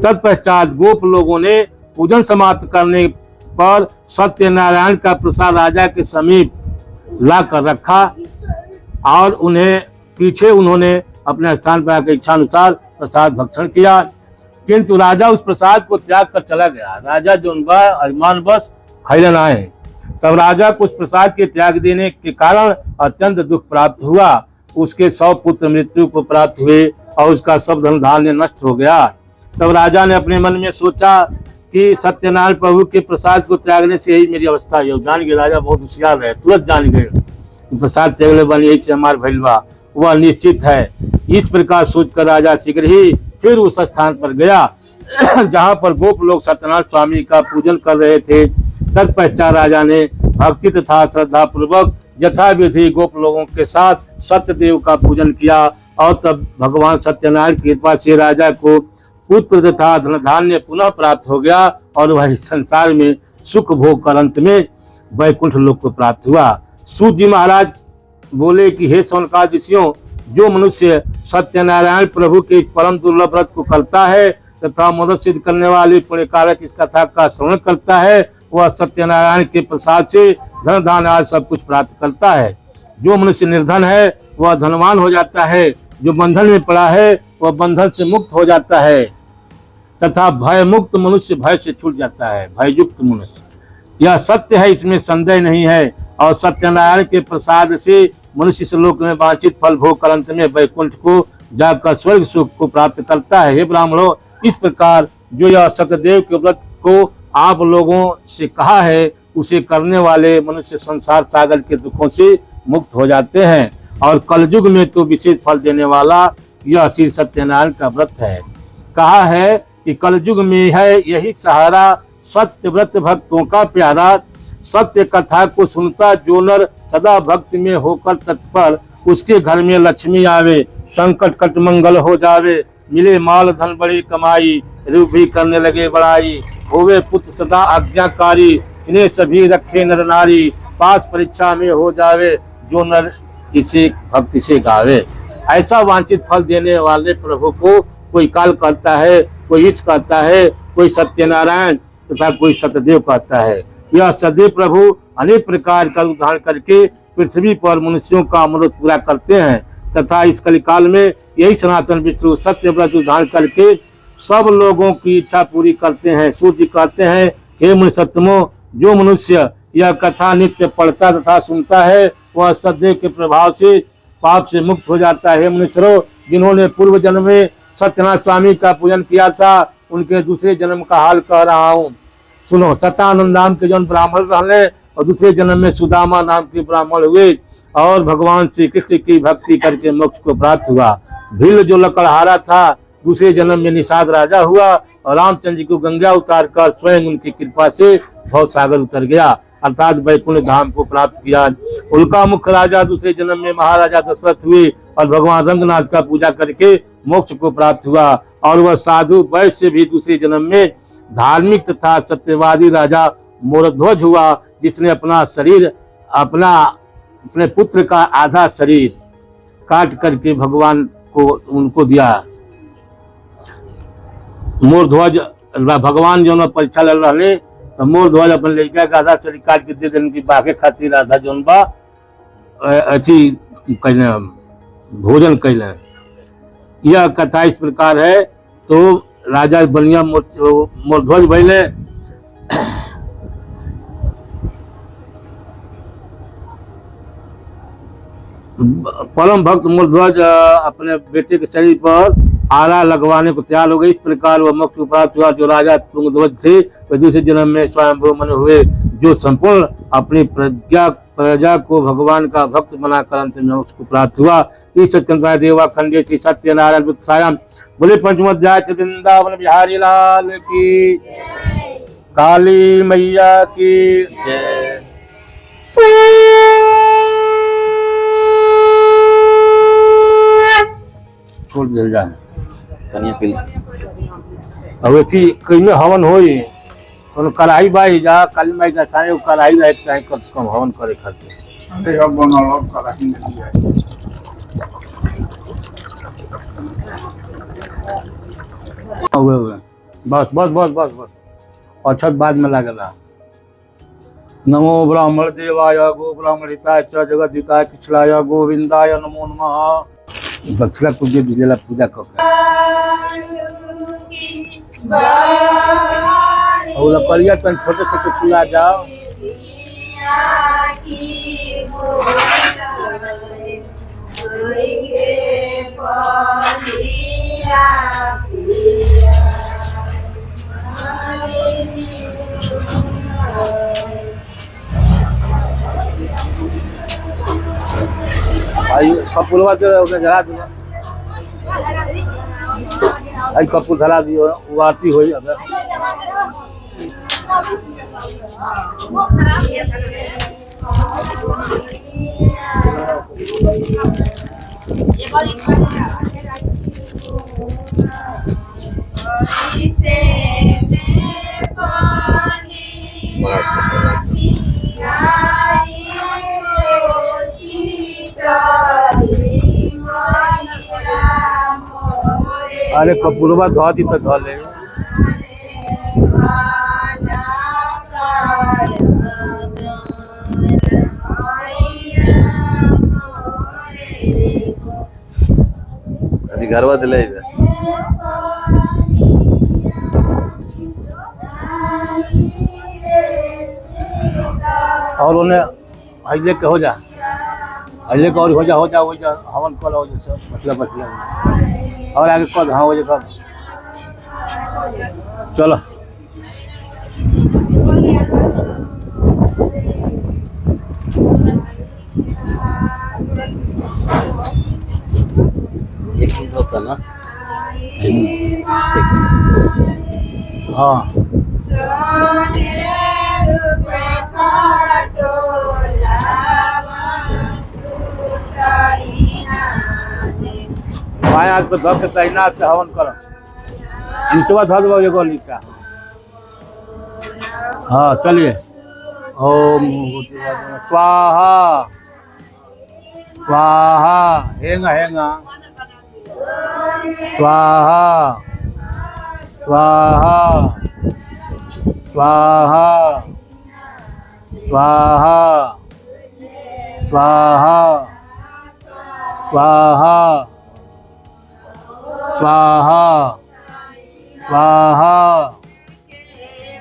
तत्पश्चात गोप लोगों ने पूजन समाप्त करने पर सत्यनारायण का प्रसाद राजा के समीप ला कर रखा और उन्होंने अपने स्थान पर आकर इच्छा अनुसार प्रसाद भक्षण किया, किंतु राजा उस प्रसाद को त्याग कर चला गया। राजा जो उनका अभिमान बस खैलन आए, तब राजा को उस प्रसाद के त्याग देने के कारण अत्यंत दुख प्राप्त हुआ। उसके 100 पुत्र मृत्यु को प्राप्त हुए और उसका सब धन धान्य नष्ट हो गया। तब राजा ने अपने मन में सोचा कि सत्यनारायण प्रभु के प्रसाद को त्यागने से यही मेरी अवस्था है। जान गए, राजा बहुत होशियार है, तुरंत जान गए प्रसाद त्यागने वाले यही से हमार भैलवा वह निश्चित है। इस प्रकार सोचकर राजा शीघ्र ही फिर उस स्थान पर गया जहाँ पर गोप लोग सत्यनारायण स्वामी का पूजन कर रहे थे। तत्पश्चात राजा ने भक्ति तथा श्रद्धा पूर्वक यथाविधि गोप लोगों के साथ सत्यदेव का पूजन किया और तब भगवान सत्यनारायण की कृपा से राजा को पुत्र तथा धन धान्य पुनः प्राप्त हो गया और वह संसार में सुख भोग कर अंत में वैकुंठ लोक को प्राप्त हुआ। सूत जी महाराज बोले कि हे सौनकादिशियों, जो मनुष्य सत्यनारायण प्रभु के इस परम दुर्लभ व्रत को करता है तथा मदद सिद्ध करने वाली पुण्यकारक इस कथा का श्रवण करता है, वह सत्यनारायण के प्रसाद से धन धान्य आदि सब कुछ प्राप्त करता है। जो मनुष्य निर्धन है वह धनवान हो जाता है, जो बंधन में पड़ा है वह बंधन से मुक्त हो जाता है तथा भय मुक्त मनुष्य भय से छूट जाता है, भययुक्त मनुष्य। यह सत्य है, इसमें संदेह नहीं है। और सत्यनारायण के प्रसाद से मनुष्य इस लोक में वांछित फल भोग कर अंत में वैकुंठ को जाकर स्वर्ग सुख को प्राप्त करता है। हे ब्राह्मणों, इस प्रकार जो यह सत्यदेव के व्रत को आप लोगों से कहा है उसे करने वाले मनुष्य संसार सागर के दुखों से मुक्त हो जाते हैं और कलयुग में तो विशेष फल देने वाला यह श्री सत्यनारायण का व्रत है। कहा है कि कलयुग में है यही सहारा, सत्य व्रत भक्तों का प्यारा। सत्य कथा को सुनता जो नर सदा भक्ति में होकर तत्पर, उसके घर में लक्ष्मी आवे, संकट कट मंगल हो जावे, मिले माल धन बड़ी कमाई, रूप भी करने लगे बड़ाई, होवे पुत्र सदा आज्ञाकारी, इन्हें सभी रखे नर नारी, पास परीक्षा में हो जावे, जो नर इसे भक्ति से गावे। ऐसा वांछित फल देने वाले प्रभु को कोई काल कहता है, कोई ईश कहता है, कोई सत्यनारायण तथा कोई सत्यदेव कहता है। यह सदैव प्रभु अनेक प्रकार का उद्धार करके पृथ्वी पर मनुष्यों का अनुरोध पूरा करते हैं तथा इस कलिकाल में यही सनातन विष्णु सत्य व्रत उद्धार करके सब लोगों की इच्छा पूरी करते हैं। सूर्य कहते हैं, हे मुनिसत्तमों, जो मनुष्य यह कथा नित्य पढ़ता तथा सुनता है वह सदैव के प्रभाव से पाप से मुक्त हो जाता है। मुनीश्वरों, जिन्होंने पूर्व जन्म में सत्यनारायण स्वामी का पूजन किया था उनके दूसरे जन्म का हाल कह रहा हूँ। सुनो, सतानंद नाम के जन्म ब्राह्मण रहने और दूसरे जन्म में सुदामा नाम के ब्राह्मण हुए और भगवान श्री कृष्ण की भक्ति करके मोक्ष को प्राप्त हुआ। भील जो लकड़हारा था दूसरे जन्म में निषाद राजा हुआ और रामचंद्र जी को गंगा उतार कर स्वयं उनकी कृपा से भव सागर उतर गया अर्थात वैकुंठ धाम को प्राप्त किया। उल्का मुख राजा दूसरे जन्म में महाराजा दशरथ हुए और भगवान रंगनाथ का पूजा करके मोक्ष को प्राप्त हुआ और वह साधु वैश्य से भी दूसरे जन्म में धार्मिक तथा सत्यवादी राजा मोरध्वज हुआ जिसने अपना शरीर अपने पुत्र का आधा शरीर काट करके भगवान को उनको दिया। मोरध्वज भगवान जो परीक्षा लड़ रहे तो मोरध्वज अपने लड़का का आधा शरीर काट के दे देने की बाके खातिर आधा जौन बा अथी कैले भोजन कैले। यह कथा इस प्रकार है। तो राजा बनिया मोरध्वज भैले परम भक्त मोरध्वज अपने बेटे के शरीर पर आला लगवाने को तैयार हो गए। इस प्रकार वह मोक्ष को प्राप्त हुआ। जो राजा तुंगध्वज थे वे दूसरे जन्म में स्वयंभू मन हुए जो संपूर्ण अपनी प्रजा को भगवान का भक्त बनाकर अंत में मोक्ष को प्राप्त हुआ। इस सत्यनारायण देवा खंडे श्री सत्यनारायण वृक्षायाम बोले पंचमोध्याय से वृंदावन बिहारी लाल की, काली मैया की जय। छोड़ दिया जाए अब एथी कहीं हवन होई तो कढ़ाई बाई जा काली माई का चाहे कढ़ाई रहे चाहे कम से कम हवन करे खातिर बस बस बस बस बस अक्षत बाद में लागेला। नमो ब्राह्मण देवाय गो ब्राह्मण हिताय च जगत हिताय कृष्णाय गोविंदाय नमो नमः। दक्षिणा पूजा दिलेला पूजा करके और लकड़िया तन छोटे छोटे फूला जाओ कपूरवा जला दिया कपूर धरा दियो आरती हुई। अगर अरे कपूरवा धो दी तो धो ले घरवा दिले और उन्हें हजले के हो जा हजले का और हो जा हवन कर हो जा मतलब और आगे कद हाँ हो जाए चलो एक ही होता ना हाँ माया पे धो के तैनात से हवन करो नीचवा धो दो एगो नीचा। हाँ चलिए ओम स्वाहा स्वाहा हेंगा हेंगा स्वाहा स्वाहा स्वाहा स्वाहा स्वाहा स्वाहा स्वाहा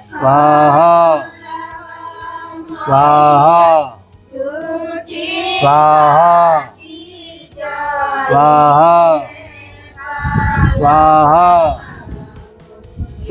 स्वाहा स्वाहा स्वाहा स्वाहा स्वाहा स्वाहा